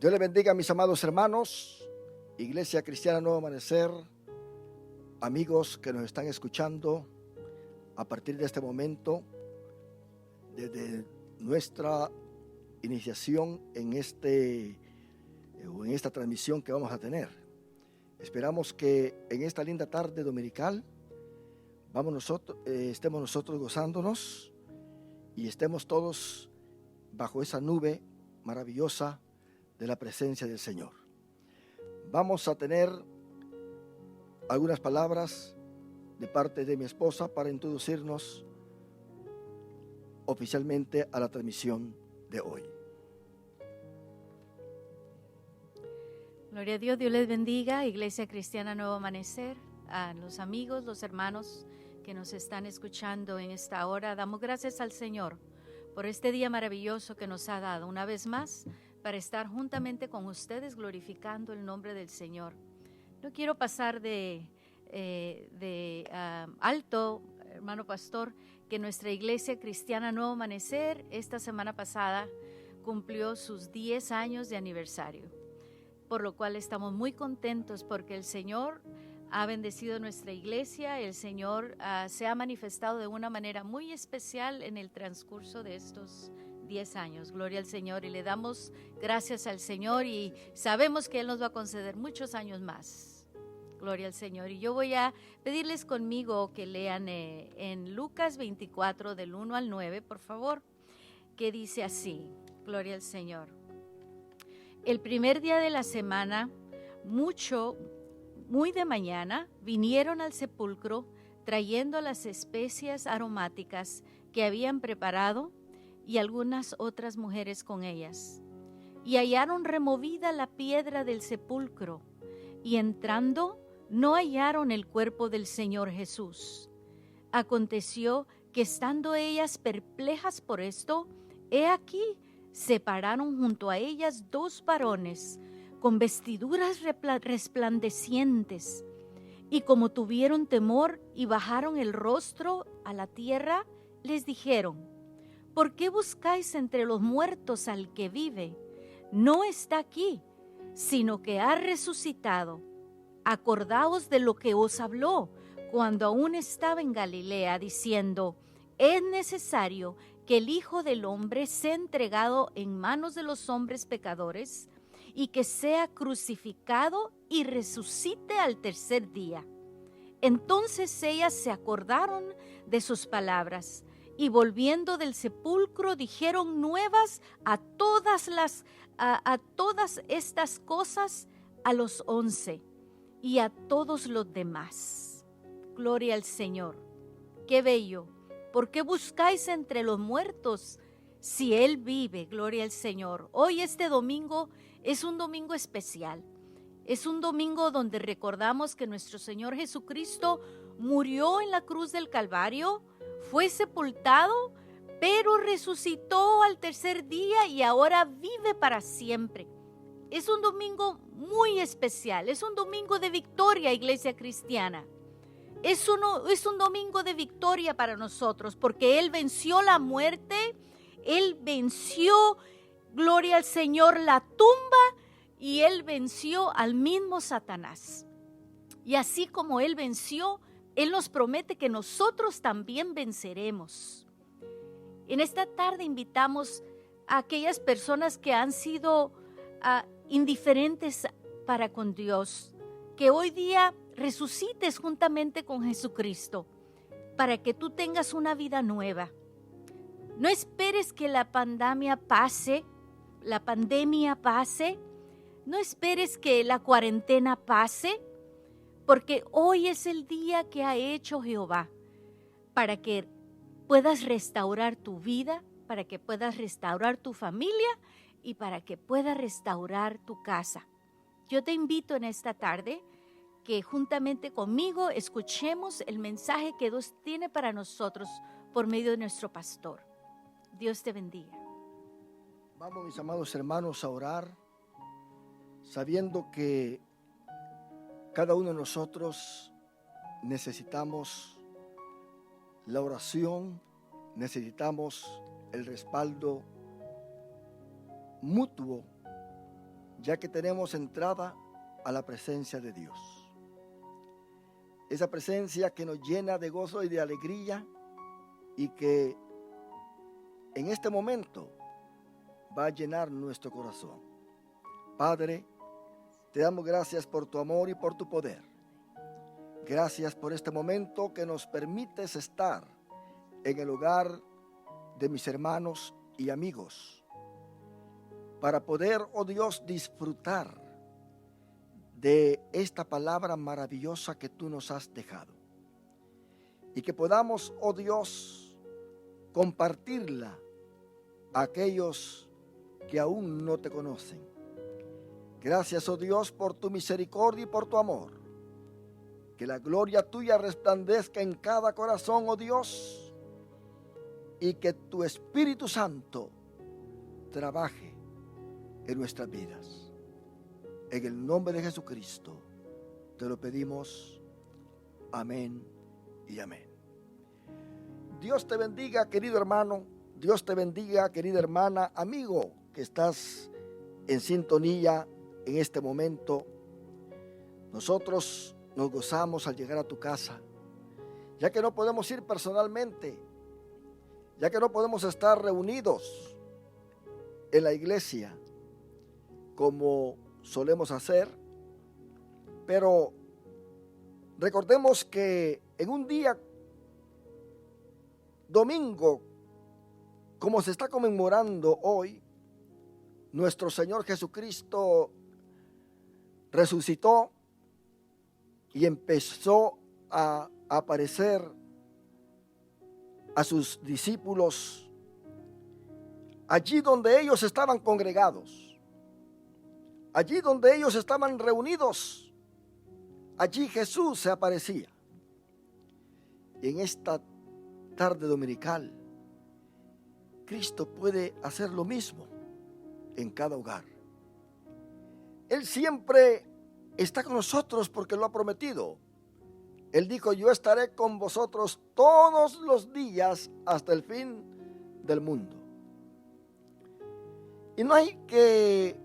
Dios les bendiga, mis amados hermanos, Iglesia Cristiana Nuevo Amanecer, amigos que nos están escuchando a partir de este momento, desde nuestra iniciación en esta transmisión que vamos a tener. Esperamos que en esta linda tarde dominical estemos nosotros gozándonos y estemos todos bajo esa nube maravillosa de la presencia del Señor. Vamos a tener algunas palabras de parte de mi esposa para introducirnos oficialmente a la transmisión de hoy. Gloria a Dios, Dios les bendiga, Iglesia Cristiana Nuevo Amanecer, a los amigos, los hermanos que nos están escuchando en esta hora. Damos gracias al Señor por este día maravilloso que nos ha dado una vez más para estar juntamente con ustedes glorificando el nombre del Señor. No quiero pasar de alto, hermano pastor, que nuestra Iglesia Cristiana Nuevo Amanecer esta semana pasada cumplió sus 10 años de aniversario, por lo cual estamos muy contentos porque el Señor ha bendecido nuestra iglesia. El Señor se ha manifestado de una manera muy especial en el transcurso de estos 10 años. Gloria al Señor, y le damos gracias al Señor y sabemos que Él nos va a conceder muchos años más. Gloria al Señor. Y yo voy a pedirles conmigo que lean en Lucas 24 del 1 al 9, por favor, que dice así. Gloria al Señor. El primer día de la semana, muy de mañana, vinieron al sepulcro trayendo las especias aromáticas que habían preparado y algunas otras mujeres con ellas. Y hallaron removida la piedra del sepulcro, y entrando no hallaron el cuerpo del Señor Jesús. Aconteció que estando ellas perplejas por esto, he aquí se pararon junto a ellas 2 varones con vestiduras resplandecientes, y como tuvieron temor y bajaron el rostro a la tierra, les dijeron: ¿por qué buscáis entre los muertos al que vive? No está aquí, sino que ha resucitado. Acordaos de lo que os habló cuando aún estaba en Galilea, diciendo: es necesario que el Hijo del Hombre sea entregado en manos de los hombres pecadores, y que sea crucificado y resucite al tercer día. Entonces ellas se acordaron de sus palabras, y volviendo del sepulcro dijeron nuevas a todas estas cosas a los 11 y a todos los demás. Gloria al Señor. Qué bello. ¿Por qué buscáis entre los muertos si Él vive? Gloria al Señor. Hoy este domingo es un domingo especial. Es un domingo donde recordamos que nuestro Señor Jesucristo murió en la cruz del Calvario, fue sepultado, pero resucitó al tercer día y ahora vive para siempre. Es un domingo muy especial, es un domingo de victoria, Iglesia Cristiana. Es un domingo de victoria para nosotros, porque Él venció la muerte, Él venció, gloria al Señor, la tumba, y Él venció al mismo Satanás. Y así como Él venció, Él nos promete que nosotros también venceremos. En esta tarde invitamos a aquellas personas que han sido indiferentes para con Dios, que hoy día resucites juntamente con Jesucristo para que tú tengas una vida nueva. No esperes que la pandemia pase, no esperes que la cuarentena pase, porque hoy es el día que ha hecho Jehová para que puedas restaurar tu vida, para que puedas restaurar tu familia y para que puedas restaurar tu casa. Yo te invito en esta tarde que juntamente conmigo escuchemos el mensaje que Dios tiene para nosotros por medio de nuestro pastor. Dios te bendiga. Vamos, mis amados hermanos, a orar, sabiendo que cada uno de nosotros necesitamos la oración, necesitamos el respaldo mutuo, ya que tenemos entrada a la presencia de Dios. Esa presencia que nos llena de gozo y de alegría y que en este momento va a llenar nuestro corazón. Padre, te damos gracias por tu amor y por tu poder. Gracias por este momento que nos permites estar en el hogar de mis hermanos y amigos, para poder, oh Dios, disfrutar de esta palabra maravillosa que tú nos has dejado. Y que podamos, oh Dios, compartirla a aquellos que aún no te conocen. Gracias, oh Dios, por tu misericordia y por tu amor. Que la gloria tuya resplandezca en cada corazón, oh Dios, y que tu Espíritu Santo trabaje en nuestras vidas. En el nombre de Jesucristo te lo pedimos. Amén y amén. Dios te bendiga, querido hermano. Dios te bendiga, querida hermana, amigo, que estás en sintonía en este momento. Nosotros nos gozamos al llegar a tu casa, ya que no podemos ir personalmente, ya que no podemos estar reunidos en la iglesia como solemos hacer, pero recordemos que en un día domingo, como se está conmemorando hoy, nuestro Señor Jesucristo resucitó y empezó a aparecer a sus discípulos allí donde ellos estaban congregados, allí donde ellos estaban reunidos. Allí Jesús se aparecía. Y en esta tarde dominical, Cristo puede hacer lo mismo en cada hogar. Él siempre está con nosotros porque lo ha prometido. Él dijo: yo estaré con vosotros todos los días hasta el fin del mundo. Y no hay que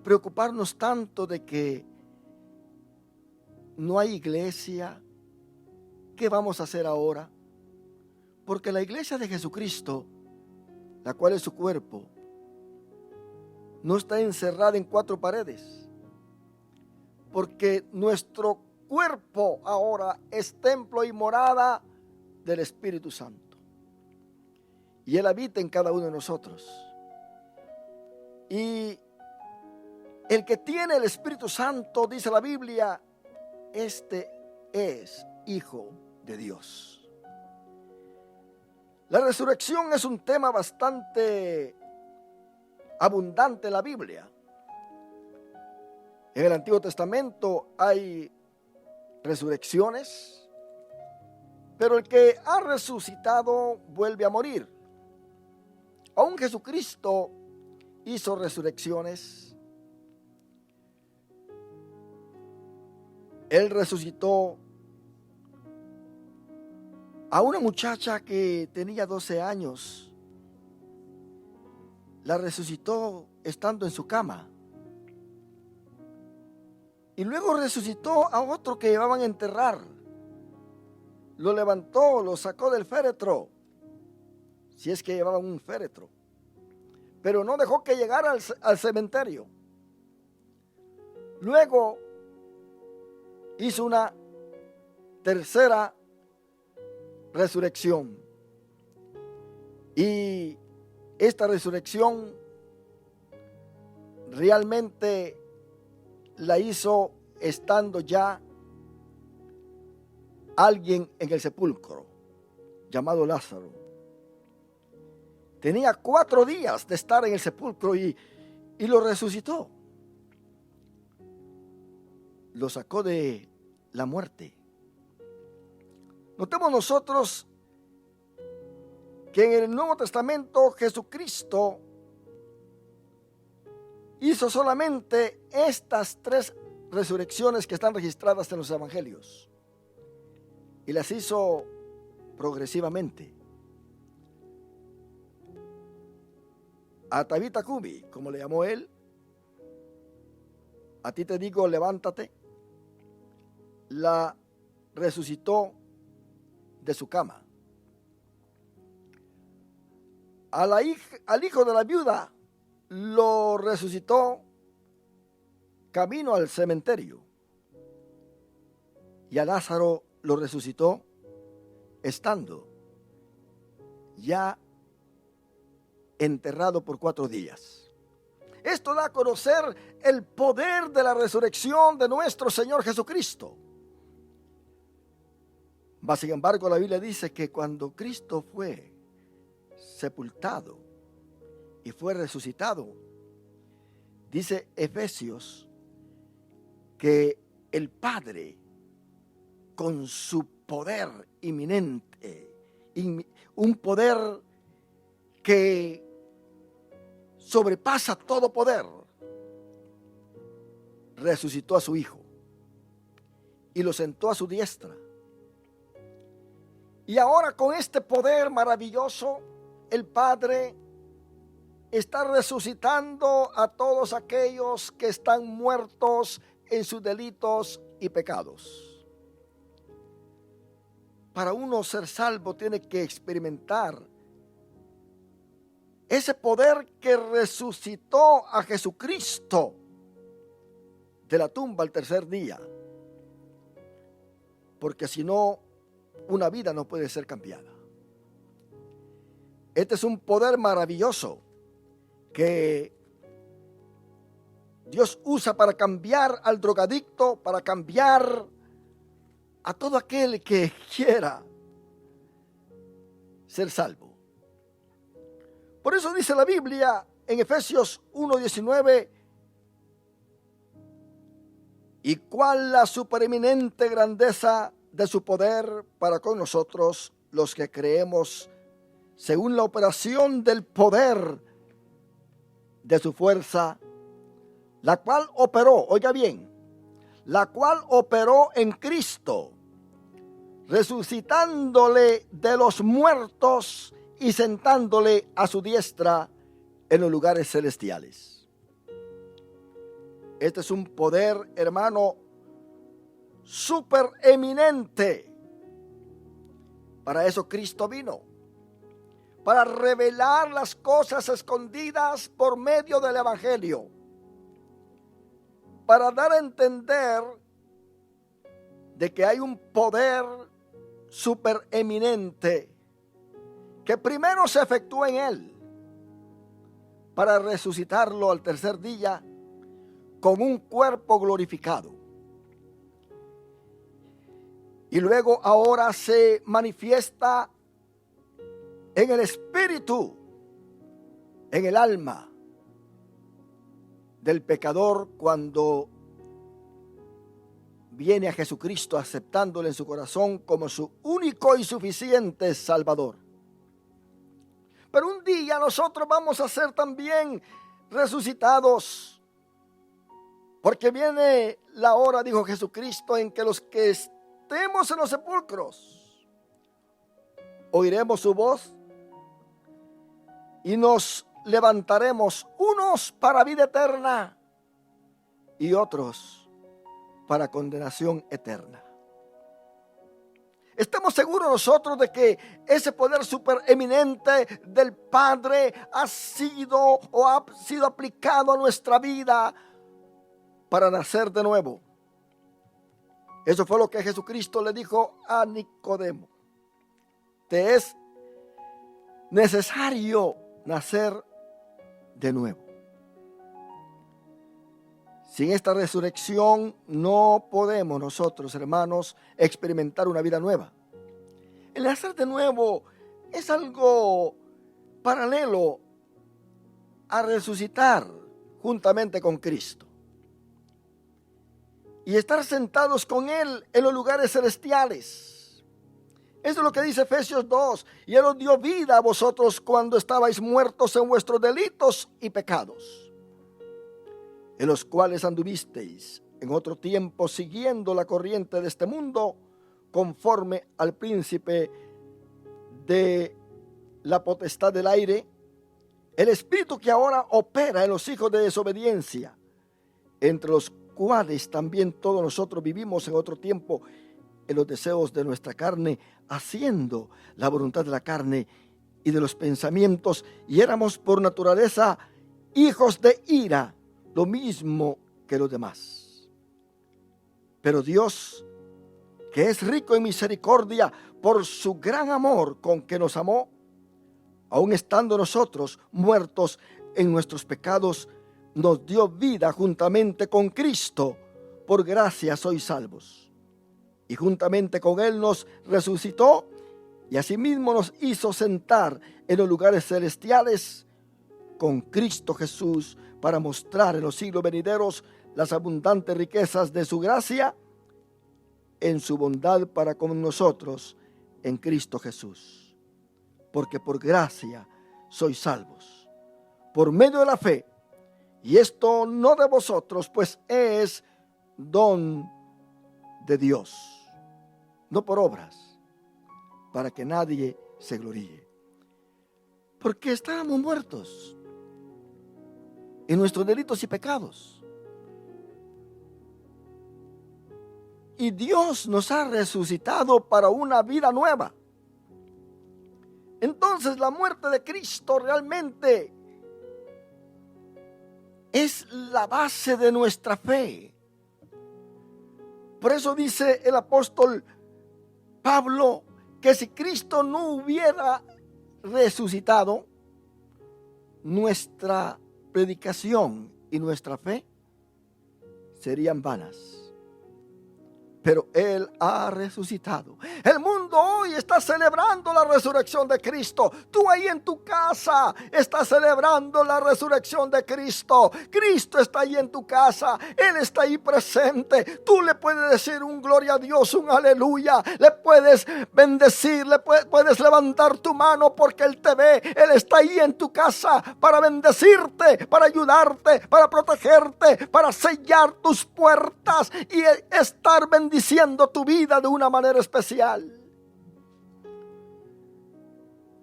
preocuparnos tanto de que no hay iglesia. ¿Qué vamos a hacer ahora? Porque la iglesia de Jesucristo, la cual es su cuerpo, no está encerrada en cuatro paredes, porque nuestro cuerpo ahora es templo y morada del Espíritu Santo, y Él habita en cada uno de nosotros. Y el que tiene el Espíritu Santo, dice la Biblia, este es hijo de Dios. La resurrección es un tema bastante abundante en la Biblia. En el Antiguo Testamento hay resurrecciones, pero el que ha resucitado vuelve a morir. Aún Jesucristo hizo resurrecciones. Él resucitó a una muchacha que tenía 12 años. La resucitó estando en su cama. Y luego resucitó a otro que llevaban a enterrar. Lo levantó, lo sacó del féretro, si es que llevaban un féretro. Pero no dejó que llegara al cementerio. Luego hizo una tercera resurrección. Y esta resurrección realmente la hizo estando ya alguien en el sepulcro, llamado Lázaro. Tenía 4 días de estar en el sepulcro y lo resucitó. Lo sacó de la muerte. Notemos nosotros que en el Nuevo Testamento Jesucristo hizo solamente estas 3 resurrecciones que están registradas en los evangelios, y las hizo progresivamente. A Tabita Cubi, como le llamó él, a ti te digo, levántate, la resucitó de su cama. Al hijo de la viuda lo resucitó camino al cementerio. Y a Lázaro lo resucitó estando ya enterrado por 4 días. Esto da a conocer el poder de la resurrección de nuestro Señor Jesucristo. Mas, sin embargo, la Biblia dice que cuando Cristo fue sepultado y fue resucitado, dice Efesios que el Padre, con su poder inminente, un poder que sobrepasa todo poder, resucitó a su Hijo y lo sentó a su diestra. Y ahora, con este poder maravilloso, el Padre está resucitando a todos aquellos que están muertos en sus delitos y pecados. Para uno ser salvo tiene que experimentar ese poder que resucitó a Jesucristo de la tumba al tercer día. Porque si no, una vida no puede ser cambiada. Este es un poder maravilloso que Dios usa para cambiar al drogadicto, para cambiar a todo aquel que quiera ser salvo. Por eso dice la Biblia en Efesios 1:19: y cuál la supereminente grandeza de su poder para con nosotros, los que creemos, según la operación del poder de su fuerza, la cual operó, oiga bien, la cual operó en Cristo, resucitándole de los muertos y sentándole a su diestra en los lugares celestiales. Este es un poder, hermano, supereminente. Para eso Cristo vino, para revelar las cosas escondidas por medio del Evangelio, para dar a entender de que hay un poder supereminente que primero se efectúa en él para resucitarlo al tercer día con un cuerpo glorificado. Y luego ahora se manifiesta en el espíritu, en el alma del pecador cuando viene a Jesucristo aceptándole en su corazón como su único y suficiente Salvador. Pero un día nosotros vamos a ser también resucitados, porque viene la hora, dijo Jesucristo, en que los que estemos en los sepulcros oiremos su voz y nos levantaremos, unos para vida eterna y otros para condenación eterna. Estamos seguros nosotros de que ese poder supereminente del Padre ha sido aplicado a nuestra vida para nacer de nuevo. Eso fue lo que Jesucristo le dijo a Nicodemo: te es necesario nacer de nuevo. Sin esta resurrección no podemos nosotros, hermanos, experimentar una vida nueva. El nacer de nuevo es algo paralelo a resucitar juntamente con Cristo y estar sentados con Él en los lugares celestiales. Eso es lo que dice Efesios 2. Y Él os dio vida a vosotros cuando estabais muertos en vuestros delitos y pecados, en los cuales anduvisteis en otro tiempo siguiendo la corriente de este mundo, conforme al príncipe de la potestad del aire, el espíritu que ahora opera en los hijos de desobediencia, entre los cuales también todos nosotros vivimos en otro tiempo en los deseos de nuestra carne, haciendo la voluntad de la carne y de los pensamientos, y éramos por naturaleza hijos de ira, lo mismo que los demás. Pero Dios, que es rico en misericordia, por su gran amor con que nos amó, aun estando nosotros muertos en nuestros pecados, nos dio vida juntamente con Cristo. Por gracia sois salvos. Y juntamente con Él nos resucitó y asimismo nos hizo sentar en los lugares celestiales con Cristo Jesús, para mostrar en los siglos venideros las abundantes riquezas de su gracia en su bondad para con nosotros en Cristo Jesús. Porque por gracia sois salvos, por medio de la fe, y esto no de vosotros, pues es don de Dios, no por obras, para que nadie se gloríe. Porque estábamos muertos en nuestros delitos y pecados, y Dios nos ha resucitado para una vida nueva. Entonces la muerte de Cristo realmente es la base de nuestra fe. Por eso dice el apóstol Pablo que si Cristo no hubiera resucitado, nuestra predicación y nuestra fe serían vanas. Pero Él ha resucitado. El mundo hoy está celebrando la resurrección de Cristo. Tú ahí en tu casa estás celebrando la resurrección de Cristo. Cristo está ahí en tu casa. Él está ahí presente. Tú le puedes decir un gloria a Dios, un aleluya. Le puedes bendecir, puedes levantar tu mano porque Él te ve. Él está ahí en tu casa para bendecirte, para ayudarte, para protegerte, para sellar tus puertas y estar bendiciendo tu vida de una manera especial.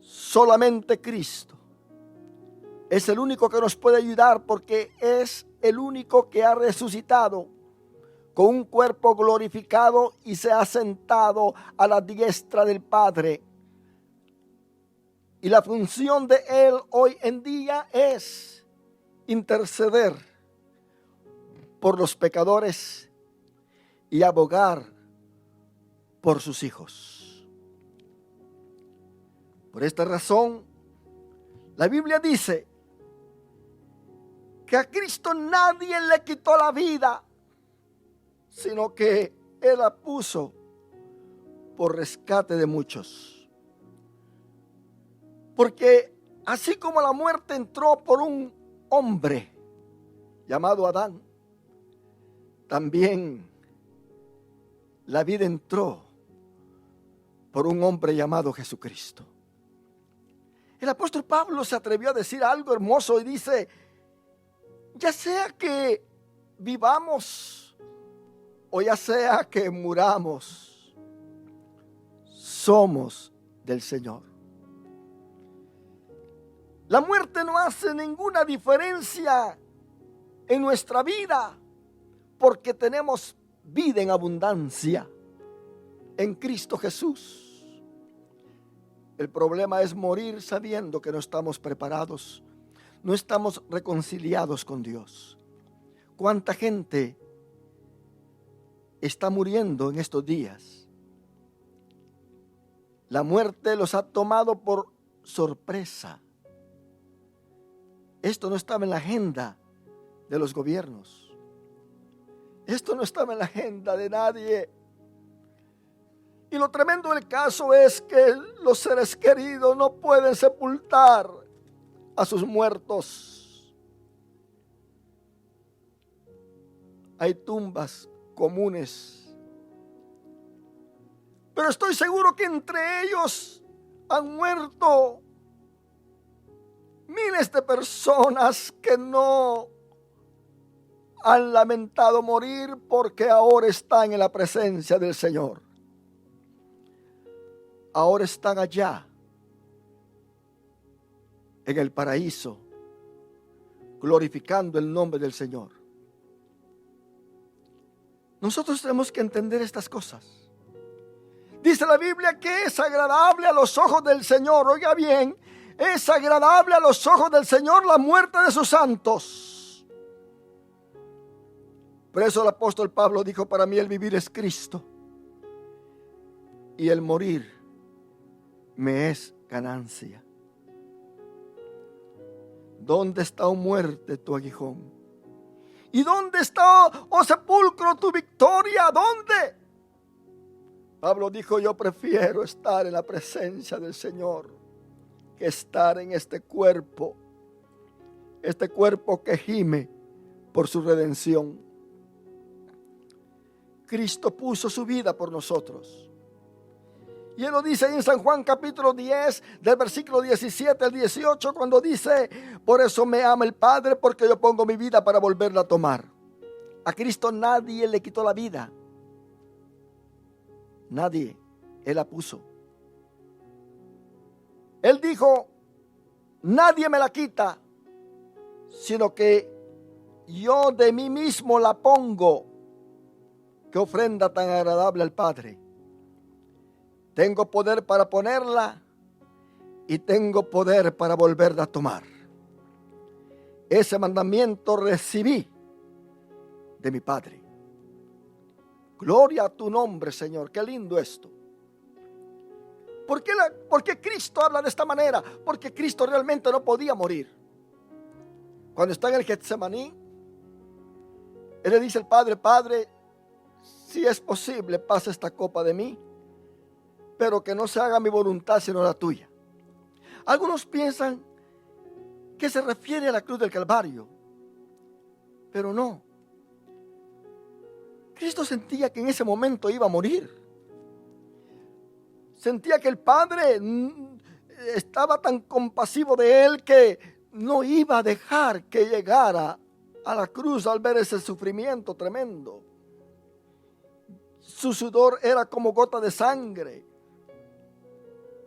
Solamente Cristo es el único que nos puede ayudar, porque es el único que ha resucitado con un cuerpo glorificado y se ha sentado a la diestra del Padre. Y la función de Él hoy en día es interceder por los pecadores y abogar por sus hijos. Por esta razón, la Biblia dice que a Cristo nadie le quitó la vida, sino que Él la puso por rescate de muchos. Porque así como la muerte entró por un hombre llamado Adán, también la vida entró por un hombre llamado Jesucristo. El apóstol Pablo se atrevió a decir algo hermoso y dice: ya sea que vivamos o ya sea que muramos, somos del Señor. La muerte no hace ninguna diferencia en nuestra vida, porque tenemos vida en abundancia en Cristo Jesús. El problema es morir sabiendo que no estamos preparados, no estamos reconciliados con Dios. ¿Cuánta gente está muriendo en estos días? La muerte los ha tomado por sorpresa. Esto no estaba en la agenda de los gobiernos. Esto no estaba en la agenda de nadie. Y lo tremendo del caso es que los seres queridos no pueden sepultar a sus muertos. Hay tumbas comunes, pero estoy seguro que entre ellos han muerto miles de personas que no han lamentado morir, porque ahora están en la presencia del Señor. Ahora están allá en el paraíso, glorificando el nombre del Señor. Nosotros tenemos que entender estas cosas. Dice la Biblia que es agradable a los ojos del Señor. Oiga bien, es agradable a los ojos del Señor la muerte de sus santos. Por eso el apóstol Pablo dijo: para mí el vivir es Cristo y el morir me es ganancia. ¿Dónde está, oh muerte, tu aguijón? ¿Y dónde está, oh sepulcro, tu victoria? ¿Dónde? Pablo dijo: yo prefiero estar en la presencia del Señor que estar en este cuerpo que gime por su redención. Cristo puso su vida por nosotros. Y Él lo dice en San Juan capítulo 10, del versículo 17 al 18, cuando dice: por eso me ama el Padre, porque yo pongo mi vida para volverla a tomar. A Cristo nadie le quitó la vida. Nadie. Él la puso. Él dijo: nadie me la quita, sino que yo de mí mismo la pongo. Qué ofrenda tan agradable al Padre. Tengo poder para ponerla y tengo poder para volverla a tomar. Ese mandamiento recibí de mi Padre. Gloria a tu nombre, Señor. Qué lindo esto. ¿Por qué Cristo habla de esta manera? Porque Cristo realmente no podía morir. Cuando está en el Getsemaní, Él le dice al Padre: Padre, si es posible, pasa esta copa de mí, pero que no se haga mi voluntad sino la tuya. Algunos piensan que se refiere a la cruz del Calvario, pero no. Cristo sentía que en ese momento iba a morir. Sentía que el Padre estaba tan compasivo de Él que no iba a dejar que llegara a la cruz al ver ese sufrimiento tremendo. Su sudor era como gota de sangre,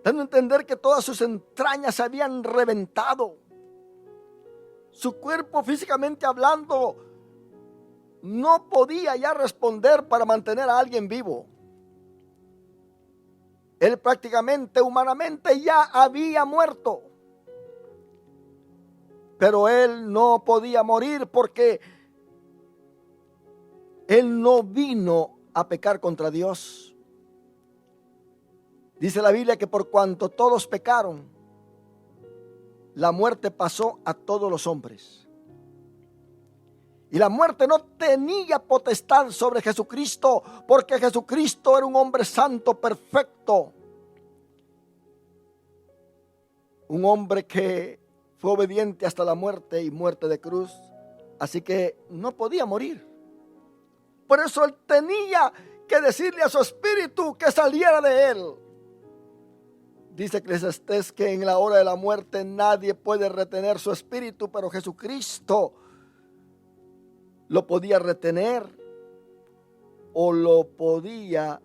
dando a entender que todas sus entrañas se habían reventado. Su cuerpo, físicamente hablando, no podía ya responder para mantener a alguien vivo. Él prácticamente, humanamente, ya había muerto. Pero Él no podía morir porque Él no vino a pecar contra Dios. Dice la Biblia que por cuanto todos pecaron, la muerte pasó a todos los hombres. Y la muerte no tenía potestad sobre Jesucristo, porque Jesucristo era un hombre santo, perfecto. Un hombre que fue obediente hasta la muerte y muerte de cruz. Así que no podía morir. Por eso Él tenía que decirle a su espíritu que saliera de Él. Dice Eclesiastés que en la hora de la muerte nadie puede retener su espíritu, pero Jesucristo lo podía retener o lo podía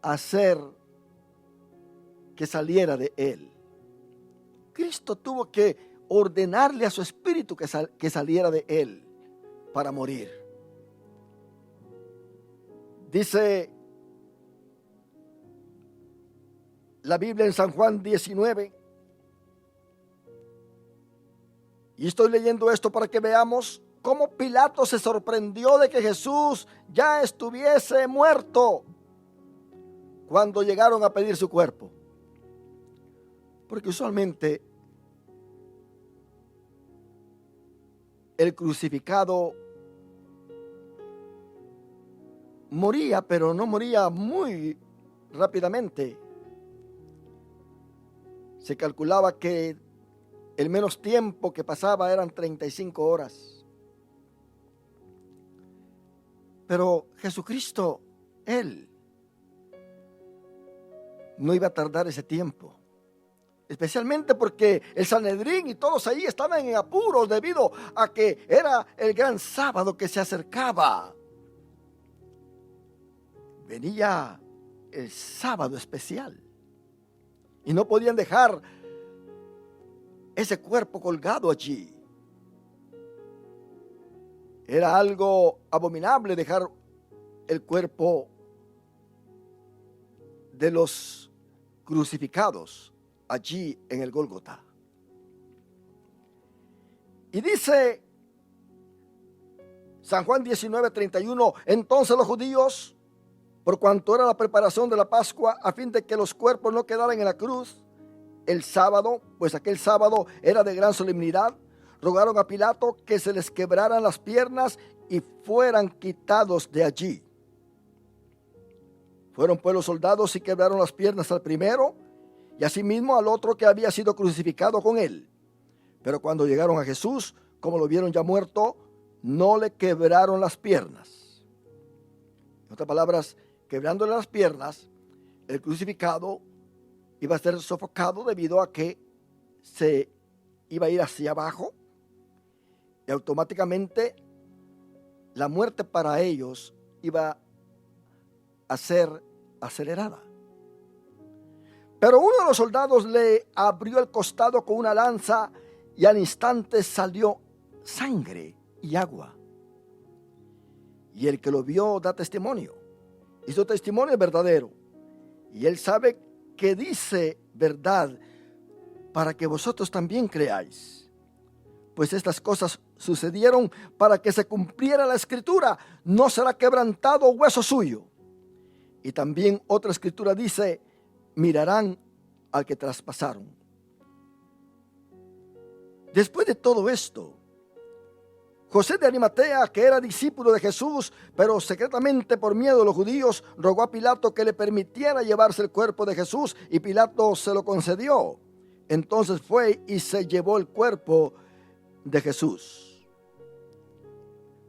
hacer que saliera de Él. Cristo tuvo que ordenarle a su espíritu que saliera de Él para morir. Dice la Biblia en San Juan 19, y estoy leyendo esto para que veamos cómo Pilato se sorprendió de que Jesús ya estuviese muerto cuando llegaron a pedir su cuerpo. Porque usualmente el crucificado moría, pero no moría muy rápidamente. Se calculaba que el menos tiempo que pasaba eran 35 horas. Pero Jesucristo, Él no iba a tardar ese tiempo. Especialmente porque el Sanedrín y todos ahí estaban en apuros debido a que era el gran sábado que se acercaba. Venía el sábado especial. Y no podían dejar ese cuerpo colgado allí. Era algo abominable dejar el cuerpo de los crucificados allí en el Gólgota. Y dice San Juan 19:31, entonces los judíos, por cuanto era la preparación de la Pascua, a fin de que los cuerpos no quedaran en la cruz el sábado, pues aquel sábado era de gran solemnidad, rogaron a Pilato que se les quebraran las piernas y fueran quitados de allí. Fueron pues los soldados y quebraron las piernas al primero y asimismo al otro que había sido crucificado con él. Pero cuando llegaron a Jesús, como lo vieron ya muerto, no le quebraron las piernas. En otras palabras, quebrándole las piernas, el crucificado iba a ser sofocado debido a que se iba a ir hacia abajo y automáticamente la muerte para ellos iba a ser acelerada. Pero uno de los soldados le abrió el costado con una lanza y al instante salió sangre y agua. Y el que lo vio da testimonio, y su testimonio es verdadero, y él sabe que dice verdad para que vosotros también creáis. Pues estas cosas sucedieron para que se cumpliera la escritura: no será quebrantado hueso suyo. Y también otra escritura dice: mirarán al que traspasaron. Después de todo esto, José de Arimatea, que era discípulo de Jesús, pero secretamente por miedo a los judíos, rogó a Pilato que le permitiera llevarse el cuerpo de Jesús, y Pilato se lo concedió. Entonces fue y se llevó el cuerpo de Jesús.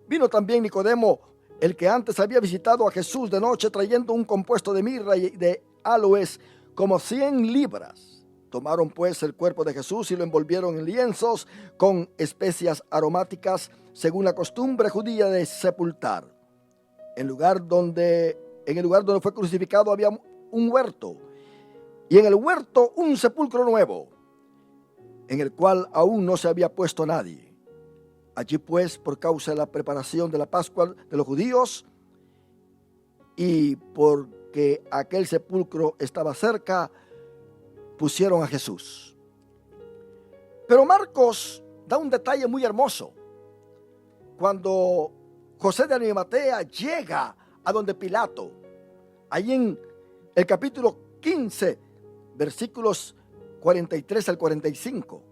Vino también Nicodemo, el que antes había visitado a Jesús de noche, trayendo un compuesto de mirra y de aloes, como 100 libras. Tomaron pues el cuerpo de Jesús y lo envolvieron en lienzos con especias aromáticas, según la costumbre judía de sepultar. En el lugar donde fue crucificado había un huerto, y en el huerto un sepulcro nuevo, en el cual aún no se había puesto nadie. Allí pues, por causa de la preparación de la Pascua de los judíos, y porque aquel sepulcro estaba cerca, pusieron a Jesús. Pero Marcos da un detalle muy hermoso. Cuando José de Arimatea llega a donde Pilato, ahí en el capítulo 15, versículos 43 al 45,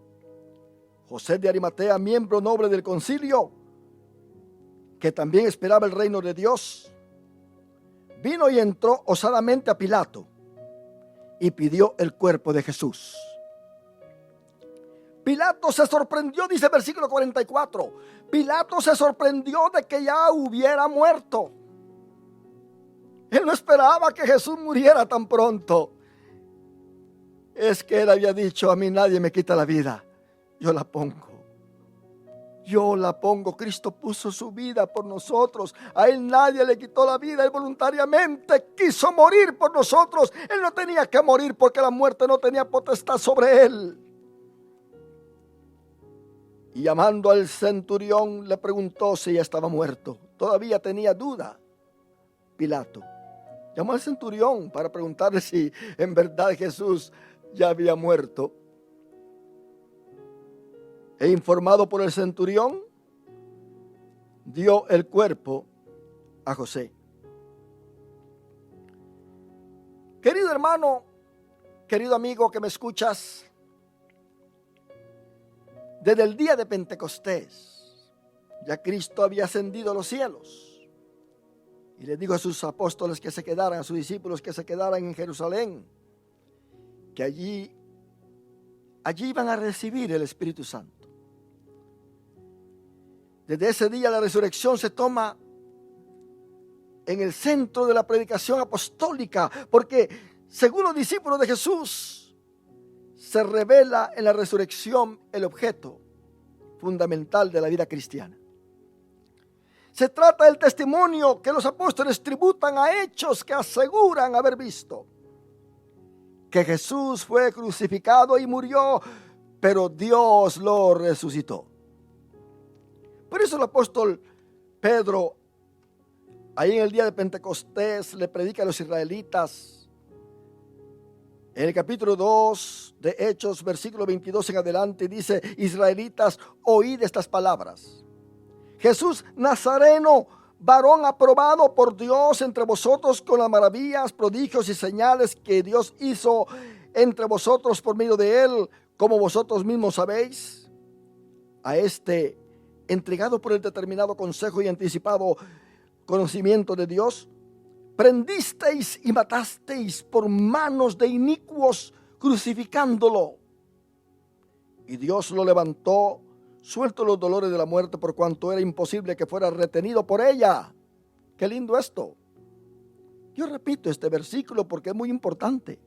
José de Arimatea, miembro noble del concilio, que también esperaba el reino de Dios, vino y entró osadamente a Pilato y pidió el cuerpo de Jesús. Pilato se sorprendió, dice el versículo 44. Pilato se sorprendió de que ya hubiera muerto. Él no esperaba que Jesús muriera tan pronto. Es que él había dicho: a mí nadie me quita la vida, yo la pongo. Yo la pongo. Cristo puso su vida por nosotros. A él nadie le quitó la vida. Él voluntariamente quiso morir por nosotros. Él no tenía que morir porque la muerte no tenía potestad sobre él. Y llamando al centurión, le preguntó si ya estaba muerto. Todavía tenía duda Pilato. Llamó al centurión para preguntarle si en verdad Jesús ya había muerto. E informado por el centurión, dio el cuerpo a José. Querido hermano, querido amigo que me escuchas, desde el día de Pentecostés, ya Cristo había ascendido a los cielos. Y le dijo a sus apóstoles que se quedaran, a sus discípulos que se quedaran en Jerusalén, que allí iban a recibir el Espíritu Santo. Desde ese día la resurrección se toma en el centro de la predicación apostólica, porque según los discípulos de Jesús, se revela en la resurrección el objeto fundamental de la vida cristiana. Se trata del testimonio que los apóstoles tributan a hechos que aseguran haber visto. Que Jesús fue crucificado y murió, pero Dios lo resucitó. Por eso el apóstol Pedro ahí en el día de Pentecostés le predica a los israelitas. En el capítulo 2 de Hechos, versículo 22 en adelante, dice: israelitas, oíd estas palabras. Jesús Nazareno, varón aprobado por Dios entre vosotros con las maravillas, prodigios y señales que Dios hizo entre vosotros por medio de él, como vosotros mismos sabéis. A este, entregado por el determinado consejo y anticipado conocimiento de Dios, prendisteis y matasteis por manos de inicuos, crucificándolo. Y Dios lo levantó, suelto los dolores de la muerte, por cuanto era imposible que fuera retenido por ella. Qué lindo esto. Yo repito este versículo porque es muy importante.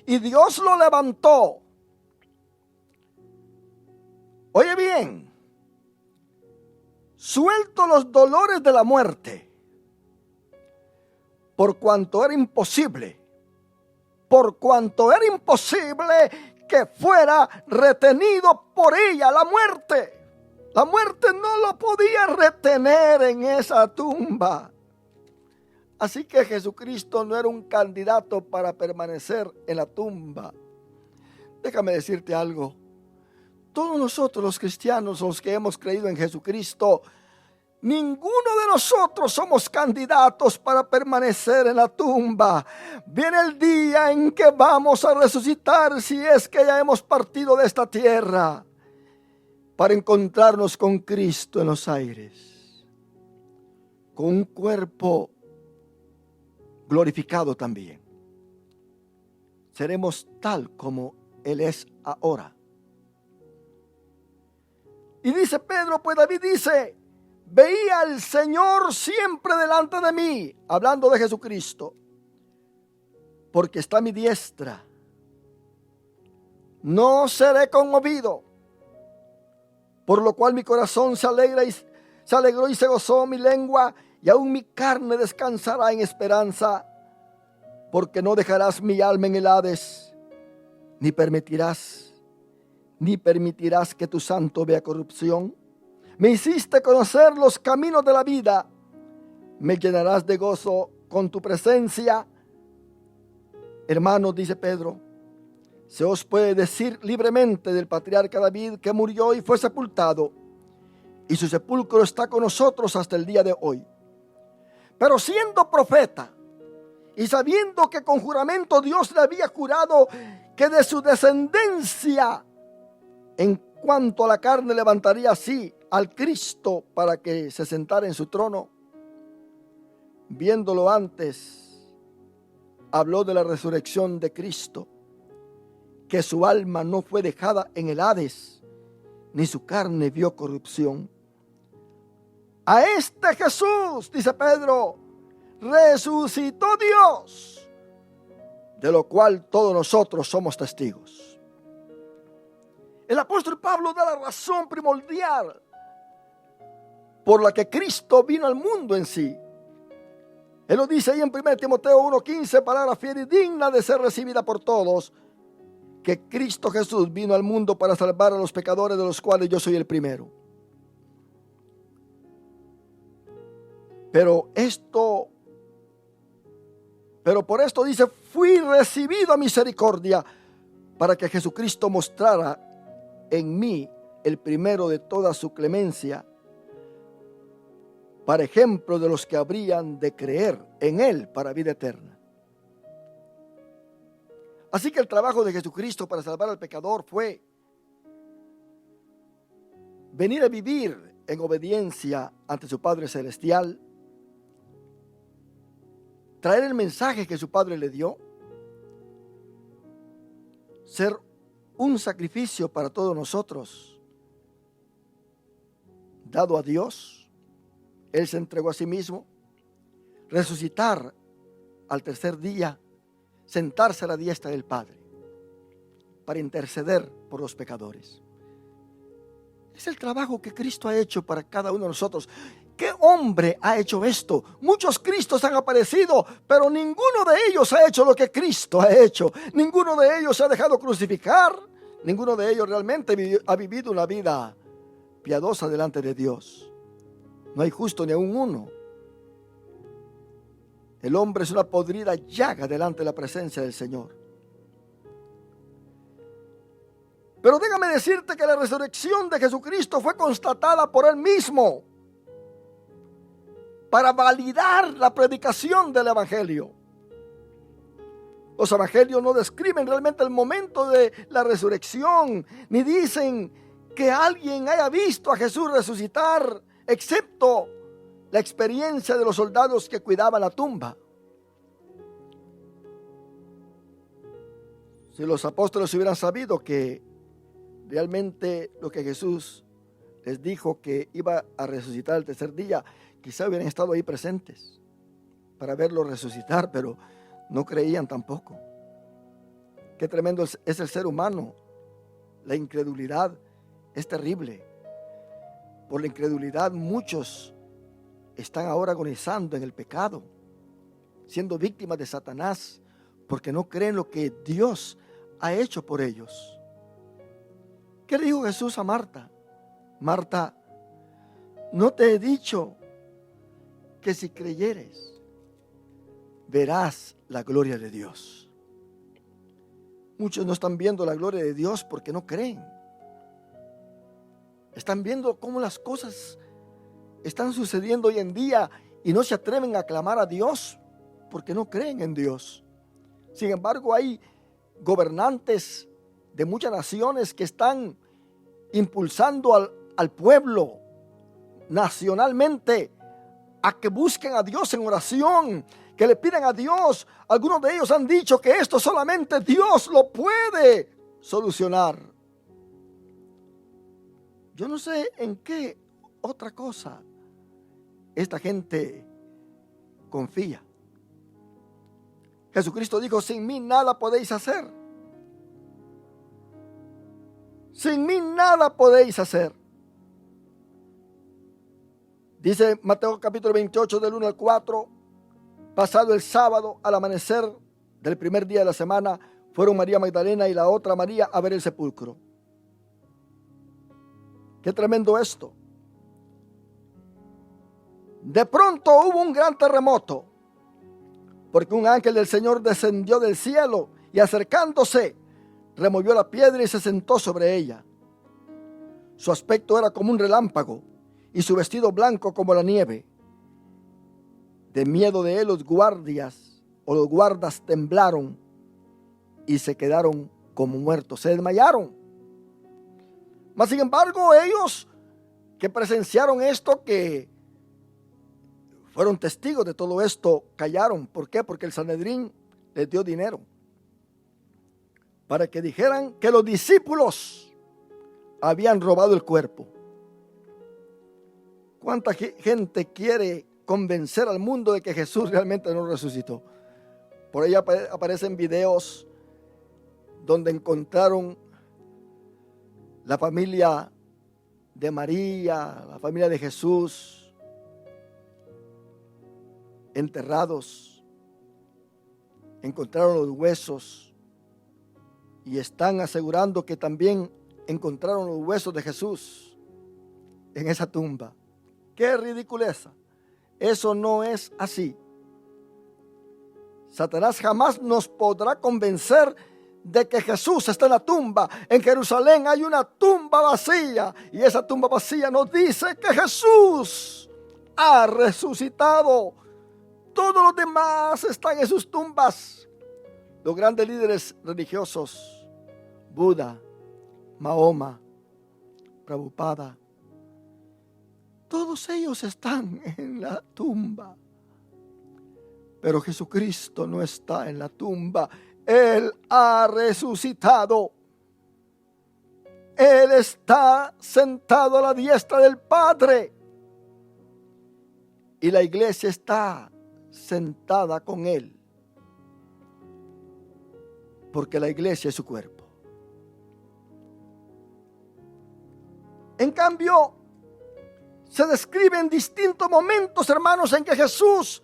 Y Dios lo levantó. Oye bien, suelto los dolores de la muerte, por cuanto era imposible que fuera retenido por ella la muerte. La muerte no lo podía retener en esa tumba. Así que Jesucristo no era un candidato para permanecer en la tumba. Déjame decirte algo. Todos nosotros los cristianos, los que hemos creído en Jesucristo, ninguno de nosotros somos candidatos para permanecer en la tumba. Viene el día en que vamos a resucitar, si es que ya hemos partido de esta tierra, para encontrarnos con Cristo en los aires, con un cuerpo glorificado también. Seremos tal como Él es ahora. Y dice Pedro, pues David dice: veía al Señor siempre delante de mí, hablando de Jesucristo, porque está a mi diestra. No seré conmovido, por lo cual mi corazón se alegró y se gozó mi lengua, y aún mi carne descansará en esperanza, porque no dejarás mi alma en el Hades, ni permitirás que tu santo vea corrupción. Me hiciste conocer los caminos de la vida, me llenarás de gozo con tu presencia. Hermanos, dice Pedro, se os puede decir libremente del patriarca David, que murió y fue sepultado, y su sepulcro está con nosotros hasta el día de hoy. Pero siendo profeta, y sabiendo que con juramento Dios le había jurado que de su descendencia, en cuanto a la carne, levantaría así al Cristo para que se sentara en su trono, viéndolo antes, habló de la resurrección de Cristo, que su alma no fue dejada en el Hades, ni su carne vio corrupción. A este Jesús, dice Pedro, resucitó Dios, de lo cual todos nosotros somos testigos. El apóstol Pablo da la razón primordial por la que Cristo vino al mundo en sí. Él lo dice ahí en 1 Timoteo 1:15, palabra fiel y digna de ser recibida por todos, que Cristo Jesús vino al mundo para salvar a los pecadores, de los cuales yo soy el primero. Pero por esto dice, fui recibido a misericordia, para que Jesucristo mostrara en mí el primero de toda su clemencia, para ejemplo de los que habrían de creer en Él para vida eterna. Así que el trabajo de Jesucristo para salvar al pecador fue venir a vivir en obediencia ante su Padre Celestial, traer el mensaje que su Padre le dio, ser un sacrificio para todos nosotros, dado a Dios. Él se entregó a sí mismo, resucitar al tercer día, sentarse a la diestra del Padre para interceder por los pecadores. Es el trabajo que Cristo ha hecho para cada uno de nosotros. ¿Qué hombre ha hecho esto? Muchos Cristos han aparecido, pero ninguno de ellos ha hecho lo que Cristo ha hecho. Ninguno de ellos se ha dejado crucificar. Ninguno de ellos realmente ha vivido una vida piadosa delante de Dios. No hay justo ni aún uno. El hombre es una podrida llaga delante de la presencia del Señor. Pero déjame decirte que la resurrección de Jesucristo fue constatada por Él mismo para validar la predicación del Evangelio. Los evangelios no describen realmente el momento de la resurrección, ni dicen que alguien haya visto a Jesús resucitar, excepto la experiencia de los soldados que cuidaban la tumba. Si los apóstoles hubieran sabido que realmente lo que Jesús les dijo que iba a resucitar el tercer día, quizá hubieran estado ahí presentes para verlo resucitar, pero no creían tampoco. Qué tremendo es el ser humano. La incredulidad es terrible. Por la incredulidad muchos están ahora agonizando en el pecado, siendo víctimas de Satanás, porque no creen lo que Dios ha hecho por ellos. ¿Qué le dijo Jesús a Marta? Marta, ¿no te he dicho que si creyeres verás la gloria de Dios? Muchos no están viendo la gloria de Dios porque no creen. Están viendo cómo las cosas están sucediendo hoy en día y no se atreven a clamar a Dios porque no creen en Dios. Sin embargo, hay gobernantes de muchas naciones que están impulsando al pueblo nacionalmente a que busquen a Dios en oración, que le pidan a Dios. Algunos de ellos han dicho que esto solamente Dios lo puede solucionar. Yo no sé en qué otra cosa esta gente confía. Jesucristo dijo, sin mí nada podéis hacer. Sin mí nada podéis hacer. Dice Mateo capítulo 28 del 1 al 4, pasado el sábado al amanecer del primer día de la semana, fueron María Magdalena y la otra María a ver el sepulcro. Qué tremendo esto. De pronto hubo un gran terremoto, porque un ángel del Señor descendió del cielo y acercándose, removió la piedra y se sentó sobre ella. Su aspecto era como un relámpago y su vestido blanco como la nieve. De miedo de él los guardas temblaron y se quedaron como muertos, se desmayaron. Mas sin embargo ellos que presenciaron esto, que fueron testigos de todo esto, callaron. ¿Por qué? Porque el Sanedrín les dio dinero para que dijeran que los discípulos habían robado el cuerpo. ¿Cuánta gente quiere convencer al mundo de que Jesús realmente no resucitó? Por ahí aparecen videos donde encontraron la familia de María, la familia de Jesús, enterrados. Encontraron los huesos y están asegurando que también encontraron los huesos de Jesús en esa tumba. ¡Qué ridiculeza! Eso no es así. Satanás jamás nos podrá convencer de que Jesús está en la tumba. En Jerusalén hay una tumba vacía y esa tumba vacía nos dice que Jesús ha resucitado. Todos los demás están en sus tumbas. Los grandes líderes religiosos, Buda, Mahoma, Prabhupada, todos ellos están en la tumba. Pero Jesucristo no está en la tumba. Él ha resucitado. Él está sentado a la diestra del Padre. Y la iglesia está sentada con Él. Porque la iglesia es su cuerpo. En cambio, se describen distintos momentos, hermanos, en que el Jesús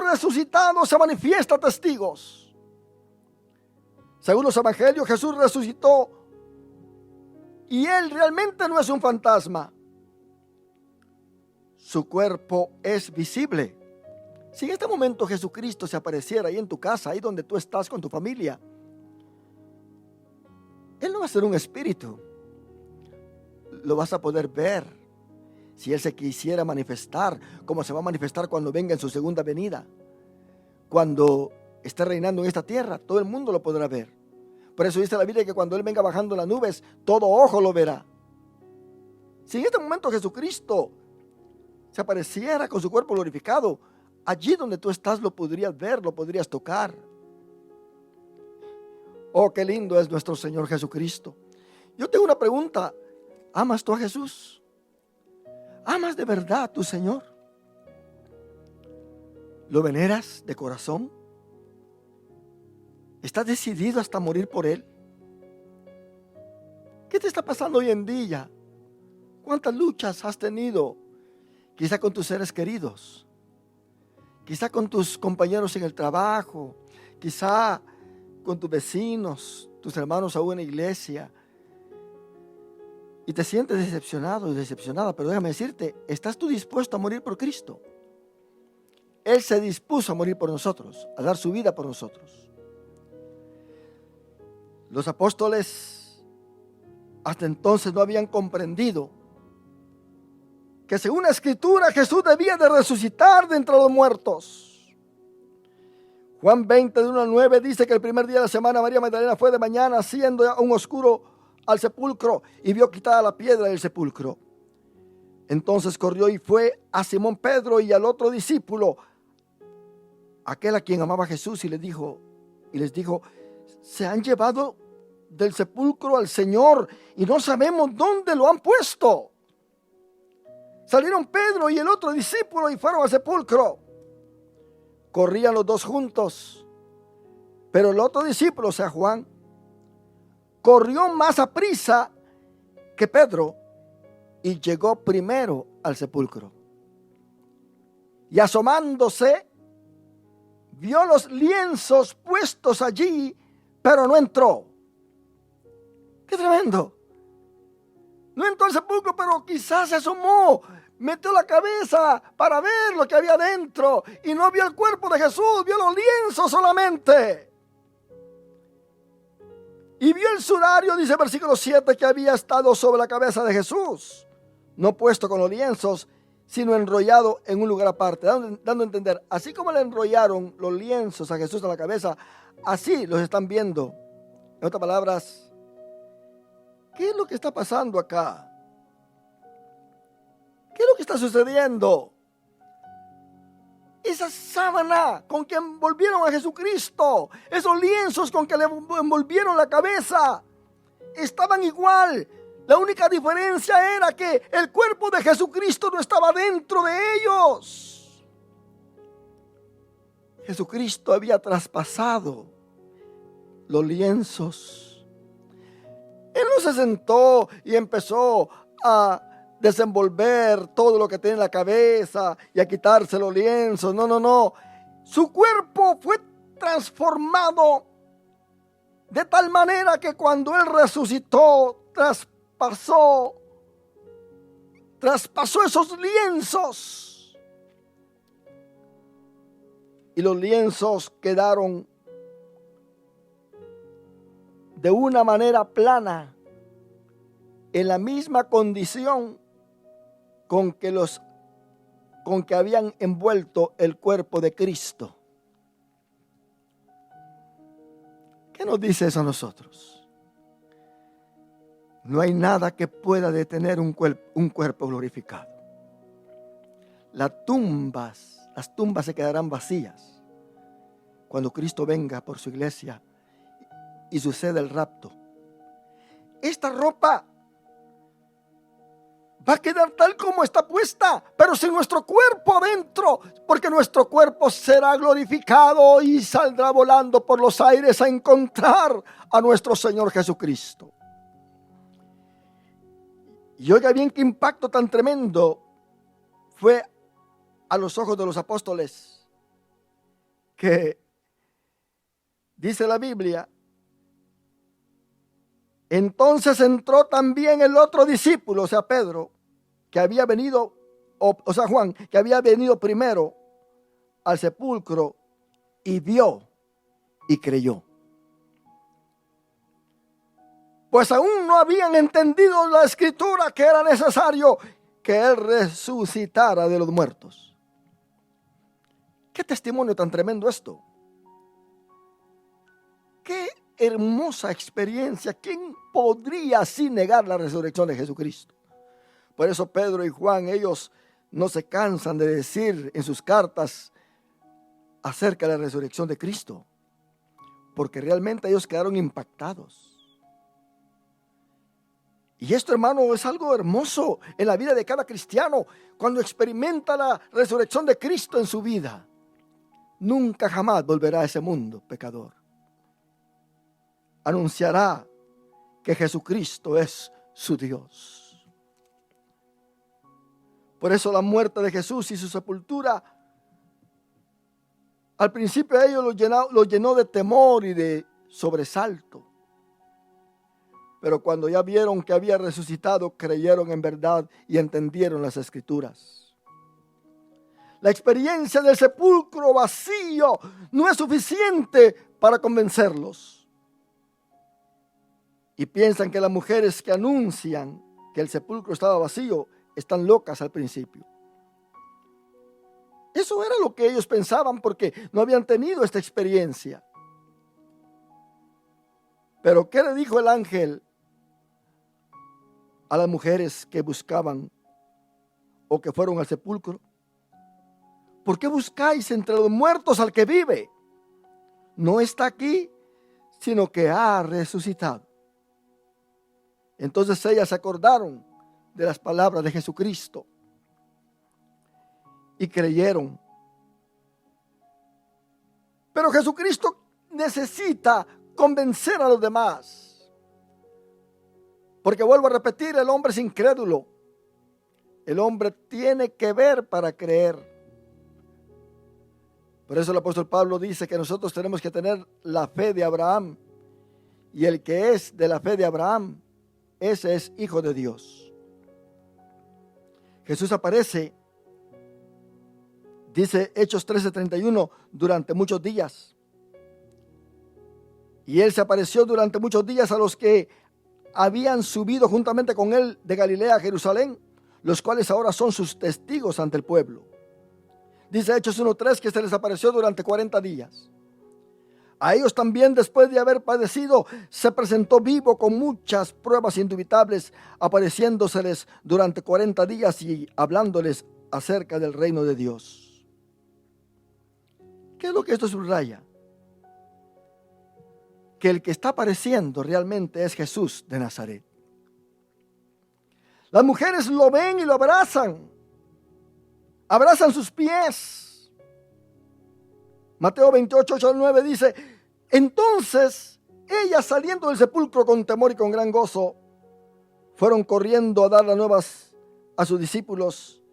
resucitado se manifiesta a testigos. Según los evangelios, Jesús resucitó y Él realmente no es un fantasma. Su cuerpo es visible. Si en este momento Jesucristo se apareciera ahí en tu casa, ahí donde tú estás con tu familia, Él no va a ser un espíritu. Lo vas a poder ver. Si Él se quisiera manifestar, como se va a manifestar cuando venga en su segunda venida. Cuando esté reinando en esta tierra, todo el mundo lo podrá ver. Por eso dice la Biblia que cuando Él venga bajando las nubes, todo ojo lo verá. Si en este momento Jesucristo se apareciera con su cuerpo glorificado, allí donde tú estás lo podrías ver, lo podrías tocar. Oh, qué lindo es nuestro Señor Jesucristo. Yo tengo una pregunta. ¿Amas tú a Jesús? ¿Amas de verdad a tu Señor? ¿Lo veneras de corazón? ¿Estás decidido hasta morir por Él? ¿Qué te está pasando hoy en día? ¿Cuántas luchas has tenido? Quizá con tus seres queridos, quizá con tus compañeros en el trabajo, quizá con tus vecinos, tus hermanos aún en la iglesia. Y te sientes decepcionado y decepcionada, pero déjame decirte, ¿estás tú dispuesto a morir por Cristo? Él se dispuso a morir por nosotros, a dar su vida por nosotros. Los apóstoles hasta entonces no habían comprendido que según la Escritura Jesús debía de resucitar de entre los muertos. Juan 20, de 1 al 9 dice que el primer día de la semana María Magdalena fue de mañana, siendo aún oscuro, al sepulcro y vio quitada la piedra del sepulcro. Entonces corrió y fue a Simón Pedro y al otro discípulo, aquel a quien amaba Jesús, y les dijo, se han llevado del sepulcro al Señor y no sabemos dónde lo han puesto. Salieron Pedro y el otro discípulo y fueron al sepulcro. Corrían los dos juntos, pero el otro discípulo, o sea Juan, corrió más aprisa que Pedro y llegó primero al sepulcro. Y asomándose, vio los lienzos puestos allí, pero no entró. ¡Qué tremendo! No entró al sepulcro, pero quizás se asomó, metió la cabeza para ver lo que había dentro y no vio el cuerpo de Jesús, vio los lienzos solamente. Y vio el sudario, dice el versículo 7, que había estado sobre la cabeza de Jesús, no puesto con los lienzos, sino enrollado en un lugar aparte, dando a entender, así como le enrollaron los lienzos a Jesús en la cabeza, así los están viendo. En otras palabras, ¿qué es lo que está pasando acá? ¿Qué es lo que está sucediendo? Esa sábana con que envolvieron a Jesucristo, esos lienzos con que le envolvieron la cabeza, estaban igual. La única diferencia era que el cuerpo de Jesucristo no estaba dentro de ellos. Jesucristo había traspasado los lienzos. Él no se sentó y empezó a desenvolver todo lo que tiene en la cabeza y a quitarse los lienzos. No. Su cuerpo fue transformado de tal manera que cuando Él resucitó, traspasó esos lienzos. Y los lienzos quedaron de una manera plana, en la misma condición con que habían envuelto el cuerpo de Cristo. ¿Qué nos dice eso a nosotros? No hay nada que pueda detener un cuerpo glorificado. Las tumbas se quedarán vacías cuando Cristo venga por su iglesia y suceda el rapto. Esta ropa va a quedar tal como está puesta, pero sin nuestro cuerpo adentro, porque nuestro cuerpo será glorificado y saldrá volando por los aires a encontrar a nuestro Señor Jesucristo. Y oiga bien qué impacto tan tremendo fue a los ojos de los apóstoles, que dice la Biblia, entonces entró también el otro discípulo, o sea Pedro, que había venido, o sea Juan, que había venido primero al sepulcro y vio y creyó. Pues aún no habían entendido la escritura que era necesario que Él resucitara de los muertos. Qué testimonio tan tremendo esto. Qué hermosa experiencia. ¿Quién podría así negar la resurrección de Jesucristo? Por eso Pedro y Juan, ellos no se cansan de decir en sus cartas acerca de la resurrección de Cristo, porque realmente ellos quedaron impactados. Y esto, hermano, es algo hermoso en la vida de cada cristiano cuando experimenta la resurrección de Cristo en su vida. Nunca jamás volverá a ese mundo pecador. Anunciará que Jesucristo es su Dios. Por eso la muerte de Jesús y su sepultura, al principio a ellos los llenó de temor y de sobresalto. Pero cuando ya vieron que había resucitado, creyeron en verdad y entendieron las Escrituras. La experiencia del sepulcro vacío no es suficiente para convencerlos. Y piensan que las mujeres que anuncian que el sepulcro estaba vacío están locas al principio. Eso era lo que ellos pensaban porque no habían tenido esta experiencia. Pero ¿qué le dijo el ángel a las mujeres que buscaban o que fueron al sepulcro? ¿Por qué buscáis entre los muertos al que vive? No está aquí, sino que ha resucitado. Entonces ellas se acordaron de las palabras de Jesucristo y creyeron. Pero Jesucristo necesita convencer a los demás. Porque vuelvo a repetir, el hombre es incrédulo. El hombre tiene que ver para creer. Por eso el apóstol Pablo dice que nosotros tenemos que tener la fe de Abraham. Y el que es de la fe de Abraham, ese es hijo de Dios. Jesús aparece, dice Hechos 13:31, durante muchos días. Y Él se apareció durante muchos días a los que habían subido juntamente con Él de Galilea a Jerusalén, los cuales ahora son sus testigos ante el pueblo. Dice Hechos 1:3 que se les apareció durante 40 días. A ellos también, después de haber padecido, se presentó vivo con muchas pruebas indubitables, apareciéndoseles durante 40 días y hablándoles acerca del reino de Dios. ¿Qué es lo que esto subraya? Que el que está apareciendo realmente es Jesús de Nazaret. Las mujeres lo ven y lo abrazan. Abrazan sus pies. Mateo 28:8-9 dice: entonces ellas, saliendo del sepulcro con temor y con gran gozo, fueron corriendo a dar las nuevas a sus discípulos.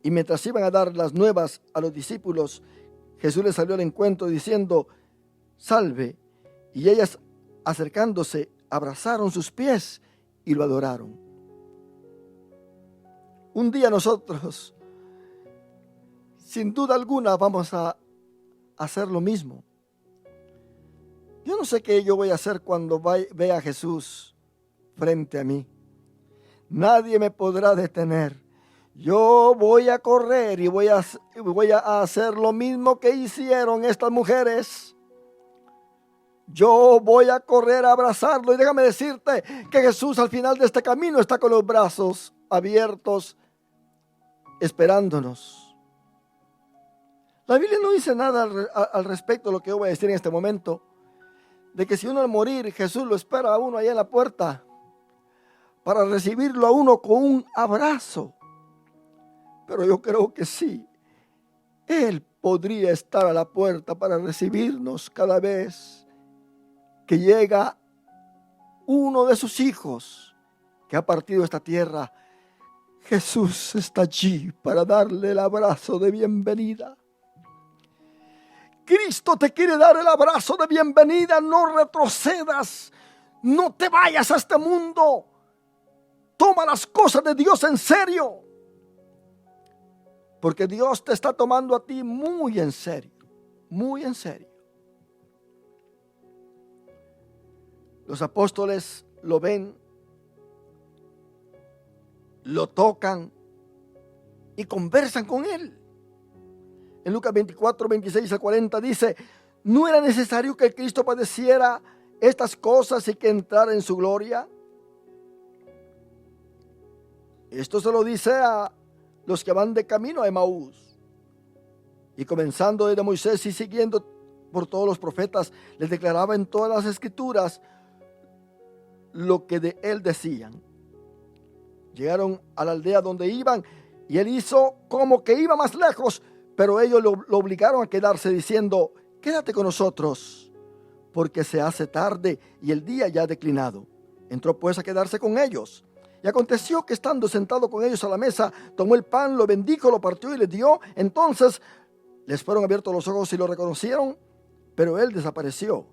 Y mientras iban a dar las nuevas a los discípulos, Jesús les salió al encuentro diciendo: salve. Y ellas, acercándose, abrazaron sus pies y lo adoraron. Un día nosotros, sin duda alguna, vamos a hacer lo mismo. Yo no sé qué yo voy a hacer cuando vea a Jesús frente a mí. Nadie me podrá detener. Yo voy a correr y voy a hacer lo mismo que hicieron estas mujeres. Yo voy a correr a abrazarlo. Y déjame decirte que Jesús al final de este camino está con los brazos abiertos, esperándonos. La Biblia no dice nada al respecto de lo que yo voy a decir en este momento, de que si uno al morir, Jesús lo espera a uno allá en la puerta para recibirlo a uno con un abrazo. Pero yo creo que sí, Él podría estar a la puerta para recibirnos cada vez que llega uno de sus hijos que ha partido esta tierra. Jesús está allí para darle el abrazo de bienvenida. Cristo te quiere dar el abrazo de bienvenida. No retrocedas, no te vayas a este mundo. Toma las cosas de Dios en serio. Porque Dios te está tomando a ti muy en serio, muy en serio. Los apóstoles lo ven, lo tocan y conversan con él. En Lucas 24, 26 al 40 dice: ¿no era necesario que el Cristo padeciera estas cosas y que entrara en su gloria? Esto se lo dice a los que van de camino a Emaús. Y comenzando desde Moisés y siguiendo por todos los profetas, les declaraba en todas las escrituras lo que de él decían. Llegaron a la aldea donde iban y él hizo como que iba más lejos, pero ellos lo obligaron a quedarse diciendo: quédate con nosotros, porque se hace tarde y el día ya ha declinado. Entró pues a quedarse con ellos. Y aconteció que estando sentado con ellos a la mesa, tomó el pan, lo bendijo, lo partió y les dio. Entonces les fueron abiertos los ojos y lo reconocieron, pero él desapareció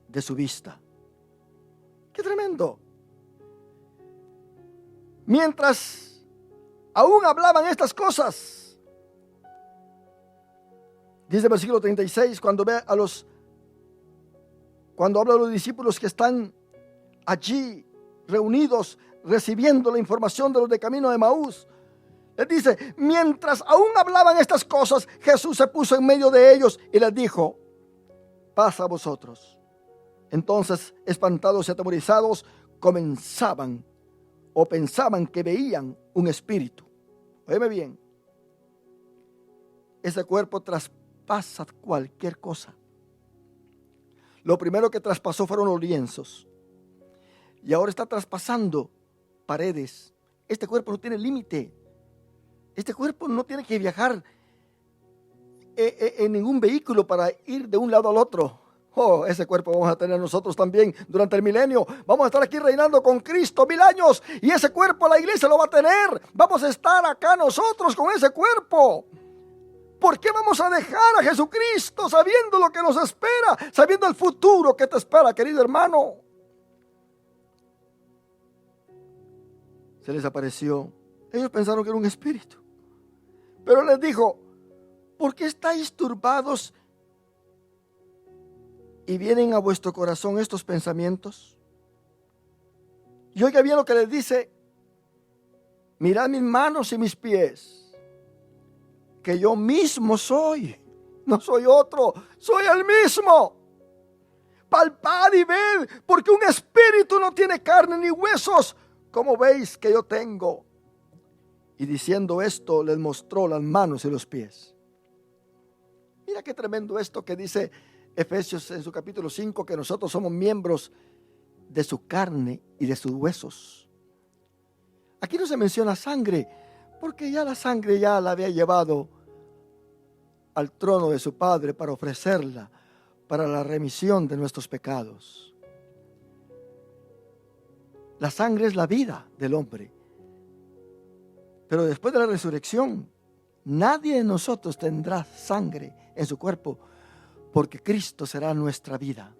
de su vista. ¡Qué tremendo! Mientras aún hablaban estas cosas, dice el versículo 36, cuando habla a los discípulos que están allí reunidos recibiendo la información de los de camino de Emaús, les dice: mientras aún hablaban estas cosas, Jesús se puso en medio de ellos y les dijo: paz a vosotros. Entonces, espantados y atemorizados, pensaban que veían un espíritu. Óyeme bien, ese cuerpo traspasa cualquier cosa. Lo primero que traspasó fueron los lienzos, y ahora está traspasando paredes. Este cuerpo no tiene límite. Este cuerpo no tiene que viajar en ningún vehículo para ir de un lado al otro. Oh, ese cuerpo vamos a tener nosotros también durante el milenio. Vamos a estar aquí reinando con Cristo 1000 años, y ese cuerpo la iglesia lo va a tener. Vamos a estar acá nosotros con ese cuerpo. ¿Por qué vamos a dejar a Jesucristo sabiendo lo que nos espera, sabiendo el futuro que te espera, querido hermano? Se les apareció. Ellos pensaron que era un espíritu, pero les dijo: ¿por qué estáis turbados y vienen a vuestro corazón estos pensamientos? Y oiga bien lo que les dice: mirad mis manos y mis pies, que yo mismo soy, no soy otro, soy el mismo. Palpad y ved, porque un espíritu no tiene carne ni huesos, como veis que yo tengo. Y diciendo esto, les mostró las manos y los pies. Mira qué tremendo esto que dice Efesios en su capítulo 5, que nosotros somos miembros de su carne y de sus huesos. Aquí no se menciona sangre, porque ya la sangre ya la había llevado al trono de su Padre para ofrecerla para la remisión de nuestros pecados. La sangre es la vida del hombre. Pero después de la resurrección, nadie de nosotros tendrá sangre en su cuerpo, porque Cristo será nuestra vida.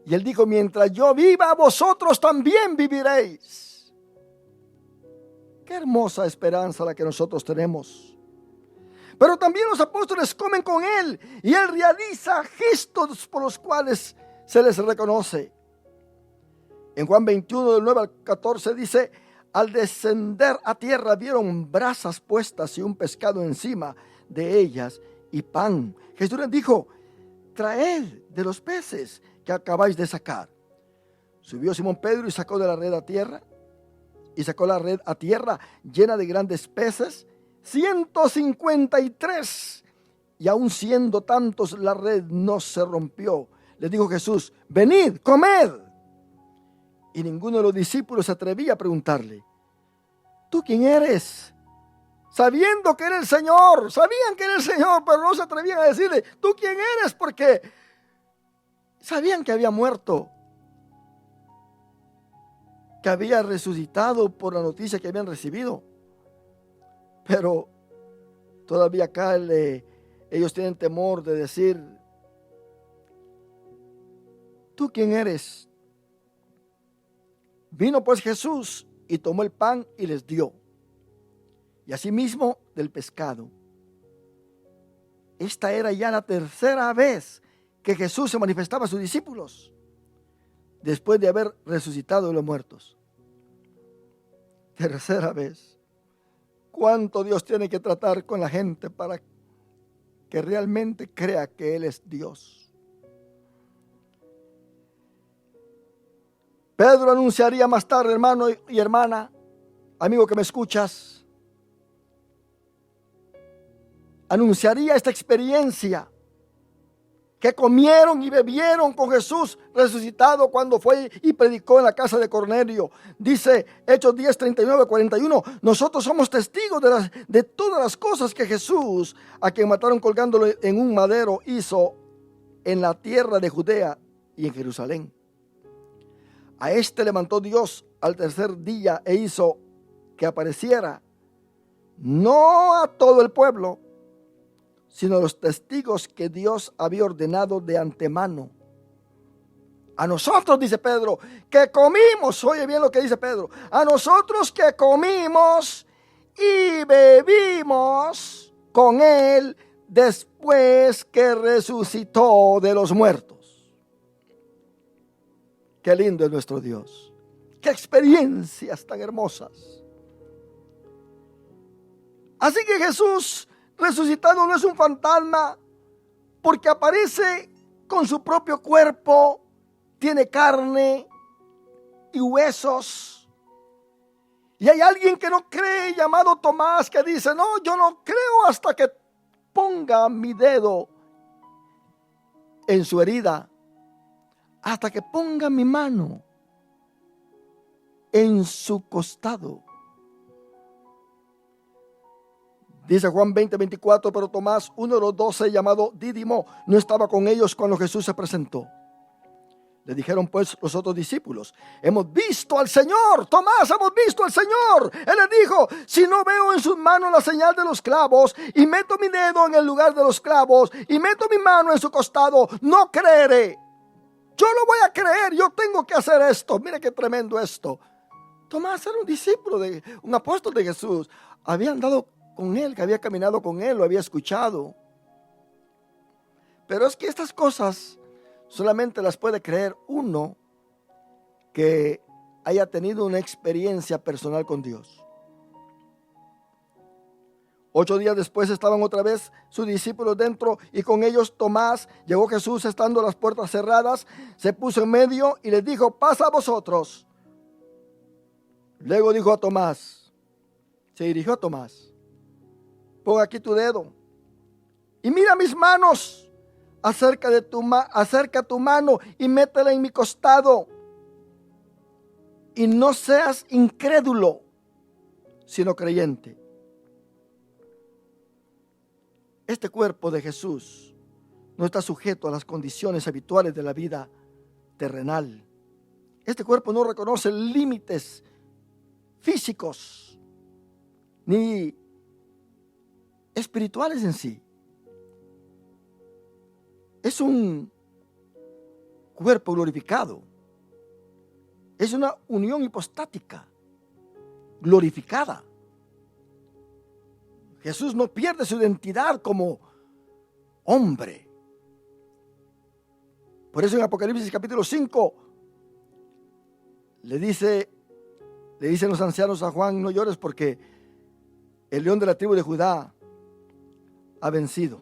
Y él dijo: mientras yo viva, vosotros también viviréis. Qué hermosa esperanza la que nosotros tenemos. Pero también los apóstoles comen con él, y él realiza gestos por los cuales se les reconoce. En Juan 21, del 9 al 14 dice: al descender a tierra vieron brasas puestas y un pescado encima de ellas y pan. Jesús les dijo: traed de los peces que acabáis de sacar. Subió Simón Pedro y sacó de la red a tierra, y sacó la red a tierra llena de grandes peces, 153. Y aun siendo tantos, la red no se rompió. Les dijo Jesús: venid, comed. Y ninguno de los discípulos se atrevía a preguntarle: ¿tú quién eres? Sabiendo que era el Señor. Sabían que era el Señor, pero no se atrevían a decirle: ¿tú quién eres? Porque sabían que había muerto, que había resucitado por la noticia que habían recibido. Pero todavía acá ellos tienen temor de decir: ¿tú quién eres? Vino pues Jesús y tomó el pan y les dio, y asimismo del pescado. esta era ya la tercera vez que Jesús se manifestaba a sus discípulos después de haber resucitado de los muertos. Tercera vez. ¿Cuánto Dios tiene que tratar con la gente para que realmente crea que Él es Dios? Pedro anunciaría más tarde, hermano y hermana, amigo que me escuchas, anunciaría esta experiencia que comieron y bebieron con Jesús resucitado cuando fue y predicó en la casa de Cornelio. Dice Hechos 10, 39, 41, nosotros somos testigos de todas las cosas que Jesús, a quien mataron colgándolo en un madero, hizo en la tierra de Judea y en Jerusalén. A este levantó Dios al tercer día e hizo que apareciera no a todo el pueblo, sino a los testigos que Dios había ordenado de antemano. A nosotros, dice Pedro, que comimos, oye bien lo que dice Pedro, a nosotros que comimos y bebimos con Él después que resucitó de los muertos. Qué lindo es nuestro Dios. Qué experiencias tan hermosas. Así que Jesús resucitado no es un fantasma, porque aparece con su propio cuerpo, tiene carne y huesos. Y hay alguien que no cree, llamado Tomás, que dice, no, yo no creo hasta que ponga mi dedo en su herida, hasta que ponga mi mano en su costado. Dice Juan 20, 24, pero Tomás, uno de los 12, llamado Dídimo, no estaba con ellos cuando Jesús se presentó. Le dijeron pues los otros discípulos, hemos visto al Señor. Tomás, hemos visto al Señor. Él les dijo, si no veo en sus manos la señal de los clavos, y meto mi dedo en el lugar de los clavos, y meto mi mano en su costado, no creeré. Yo lo voy a creer, yo tengo que hacer esto. Mire qué tremendo esto. Tomás era un discípulo, un apóstol de Jesús. Había andado con Él, que había caminado con Él, lo había escuchado. Pero es que estas cosas solamente las puede creer uno que haya tenido una experiencia personal con Dios. 8 días después estaban otra vez sus discípulos dentro y con ellos Tomás. Llegó Jesús estando las puertas cerradas, se puso en medio y les dijo, pasa a vosotros. Luego dijo a Tomás, se dirigió a Tomás, pon aquí tu dedo y mira mis manos, acerca tu mano y métela en mi costado y no seas incrédulo, sino creyente. Este cuerpo de Jesús no está sujeto a las condiciones habituales de la vida terrenal. Este cuerpo no reconoce límites físicos ni espirituales en sí. Es un cuerpo glorificado. Es una unión hipostática, glorificada. Jesús no pierde su identidad como hombre. Por eso en Apocalipsis capítulo 5 le dicen los ancianos a Juan, no llores porque el león de la tribu de Judá ha vencido.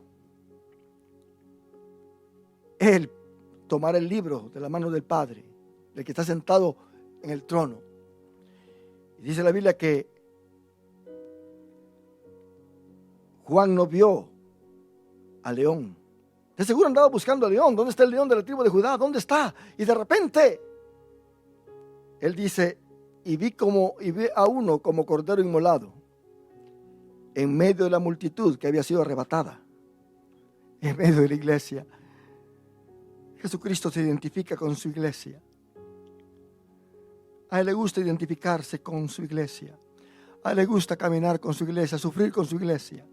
Él tomará el libro de la mano del Padre, el que está sentado en el trono. Y dice la Biblia que Juan no vio al león. De seguro andaba buscando al león. ¿Dónde está el león de la tribu de Judá? ¿Dónde está? Y de repente él dice, y vi a uno como cordero inmolado en medio de la multitud que había sido arrebatada, en medio de la iglesia. Jesucristo se identifica con su iglesia. A Él le gusta identificarse con su iglesia. A Él le gusta caminar con su iglesia, sufrir con su iglesia.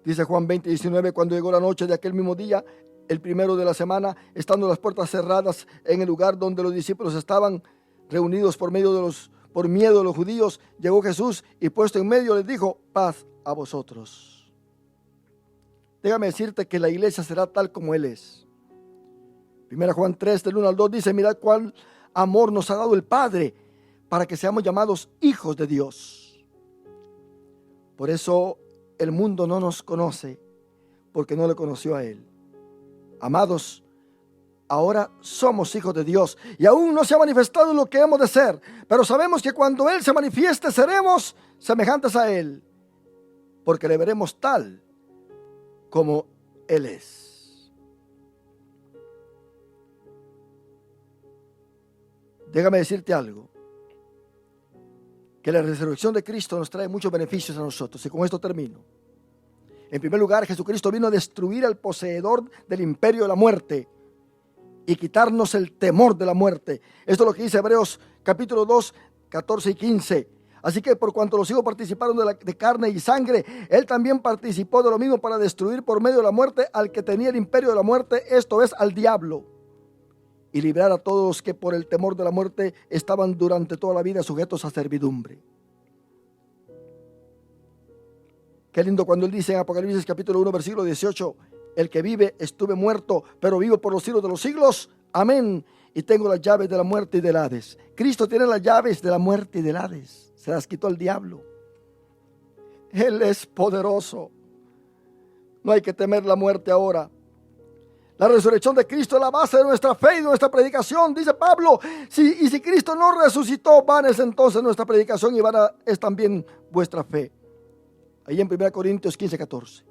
Dice Juan 20, 19, cuando llegó la noche de aquel mismo día, el primero de la semana, estando las puertas cerradas en el lugar donde los discípulos estaban reunidos por miedo de los judíos, llegó Jesús y puesto en medio les dijo, paz a a vosotros. Déjame decirte que la iglesia será tal como Él es. 1 Juan 3, del 1 al 2 dice: mirad cuál amor nos ha dado el Padre para que seamos llamados hijos de Dios. Por eso el mundo no nos conoce, porque no le conoció a Él. Amados, ahora somos hijos de Dios y aún no se ha manifestado lo que hemos de ser, pero sabemos que cuando Él se manifieste seremos semejantes a Él, porque le veremos tal como Él es. Déjame decirte algo, que la resurrección de Cristo nos trae muchos beneficios a nosotros, y con esto termino. En primer lugar, Jesucristo vino a destruir al poseedor del imperio de la muerte y quitarnos el temor de la muerte. Esto es lo que dice Hebreos capítulo 2, 14 y 15. Así que por cuanto los hijos participaron de carne y sangre, Él también participó de lo mismo para destruir por medio de la muerte al que tenía el imperio de la muerte, esto es, al diablo, y librar a todos los que por el temor de la muerte estaban durante toda la vida sujetos a servidumbre. Qué lindo cuando Él dice en Apocalipsis capítulo 1, versículo 18: el que vive, estuve muerto, pero vivo por los siglos de los siglos. Amén. Y tengo las llaves de la muerte y del Hades. Cristo tiene las llaves de la muerte y del Hades. Se las quitó el diablo. Él es poderoso. No hay que temer la muerte ahora. La resurrección de Cristo es la base de nuestra fe y de nuestra predicación. Dice Pablo: si Cristo no resucitó, vana es entonces nuestra predicación y vana es también vuestra fe. Ahí en 1 Corintios 15, 14.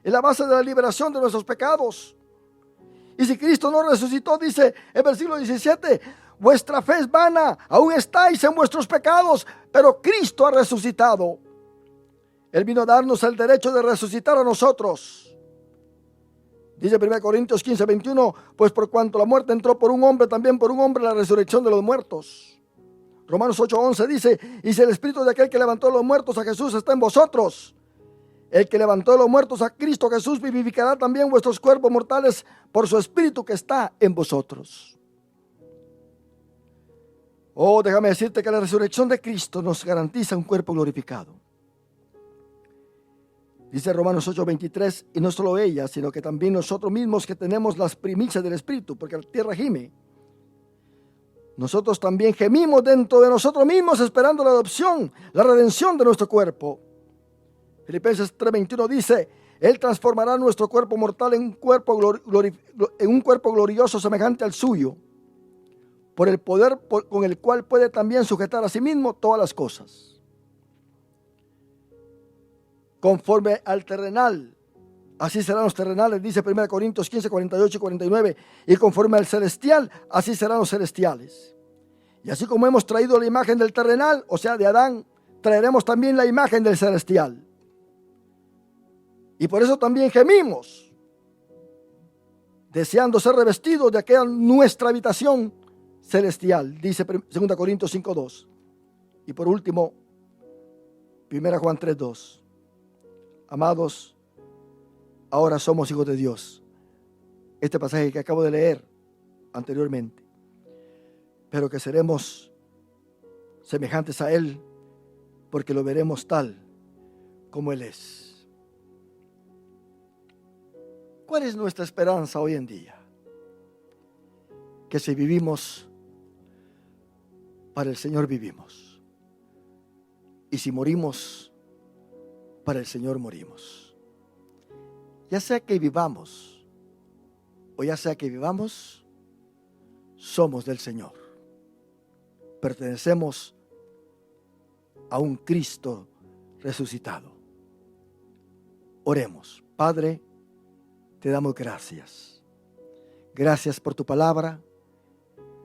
Es la base de la liberación de nuestros pecados. Y si Cristo no resucitó, dice el versículo 17: vuestra fe es vana, aún estáis en vuestros pecados, pero Cristo ha resucitado. Él vino a darnos el derecho de resucitar a nosotros. Dice 1 Corintios 15, 21: pues por cuanto la muerte entró por un hombre, también por un hombre la resurrección de los muertos. Romanos 8, 11 dice: y si el espíritu de aquel que levantó a los muertos a Jesús está en vosotros, el que levantó de los muertos a Cristo Jesús vivificará también vuestros cuerpos mortales por su espíritu que está en vosotros. Oh, déjame decirte que la resurrección de Cristo nos garantiza un cuerpo glorificado. Dice Romanos 8:23: y no solo ella, sino que también nosotros mismos, que tenemos las primicias del espíritu, porque la tierra gime, nosotros también gemimos dentro de nosotros mismos, esperando la adopción, la redención de nuestro cuerpo. Filipenses 3:21 dice: Él transformará nuestro cuerpo mortal en un cuerpo glorioso semejante al suyo, por el poder con el cual puede también sujetar a sí mismo todas las cosas. Conforme al terrenal, así serán los terrenales, dice 1 Corintios 15, 48 y 49. Y conforme al celestial, así serán los celestiales. Y así como hemos traído la imagen del terrenal, o sea, de Adán, traeremos también la imagen del celestial. Y por eso también gemimos, deseando ser revestidos de aquella nuestra habitación celestial, dice 2 Corintios 5:2. Y por último, 1 Juan 3:2. Amados, ahora somos hijos de Dios. Este pasaje que acabo de leer anteriormente. Pero que seremos semejantes a Él, porque lo veremos tal como Él es. ¿Cuál es nuestra esperanza hoy en día? Que si vivimos, para el Señor vivimos. Y si morimos, para el Señor morimos. Ya sea que vivamos o ya sea que vivamos, somos del Señor. Pertenecemos a un Cristo resucitado. Oremos. Padre, te damos gracias. Gracias por tu palabra.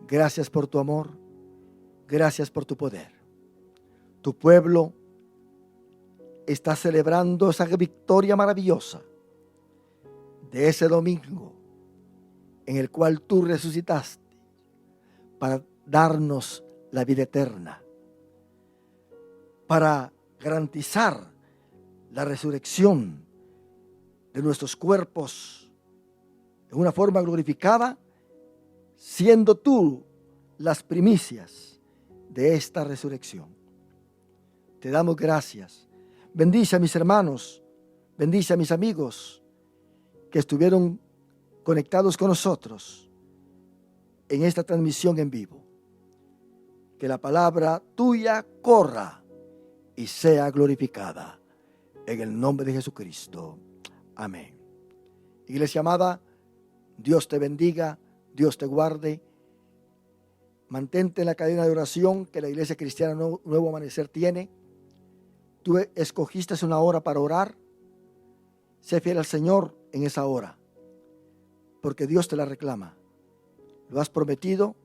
Gracias por tu amor. Gracias por tu poder. Tu pueblo está celebrando esa victoria maravillosa de ese domingo en el cual tú resucitaste para darnos la vida eterna, para garantizar la resurrección de nuestros cuerpos en una forma glorificada, siendo tú las primicias de esta resurrección. Te damos gracias. Bendice a mis hermanos, bendice a mis amigos que estuvieron conectados con nosotros en esta transmisión en vivo. Que la palabra tuya corra y sea glorificada en el nombre de Jesucristo. Amén. Iglesia amada, Dios te bendiga, Dios te guarde. Mantente en la cadena de oración que la Iglesia Cristiana Nuevo Amanecer tiene. Tú escogiste una hora para orar. Sé fiel al Señor en esa hora, porque Dios te la reclama. Lo has prometido,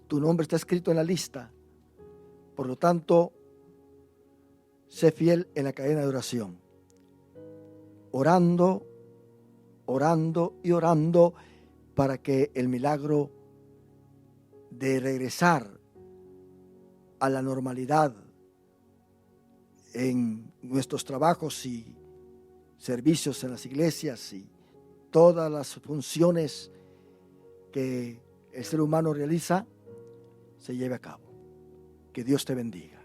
tu nombre está escrito en la lista. Por lo tanto, sé fiel en la cadena de oración. Orando, orando y orando para que el milagro de regresar a la normalidad en nuestros trabajos y servicios en las iglesias y todas las funciones que el ser humano realiza se lleve a cabo. Que Dios te bendiga.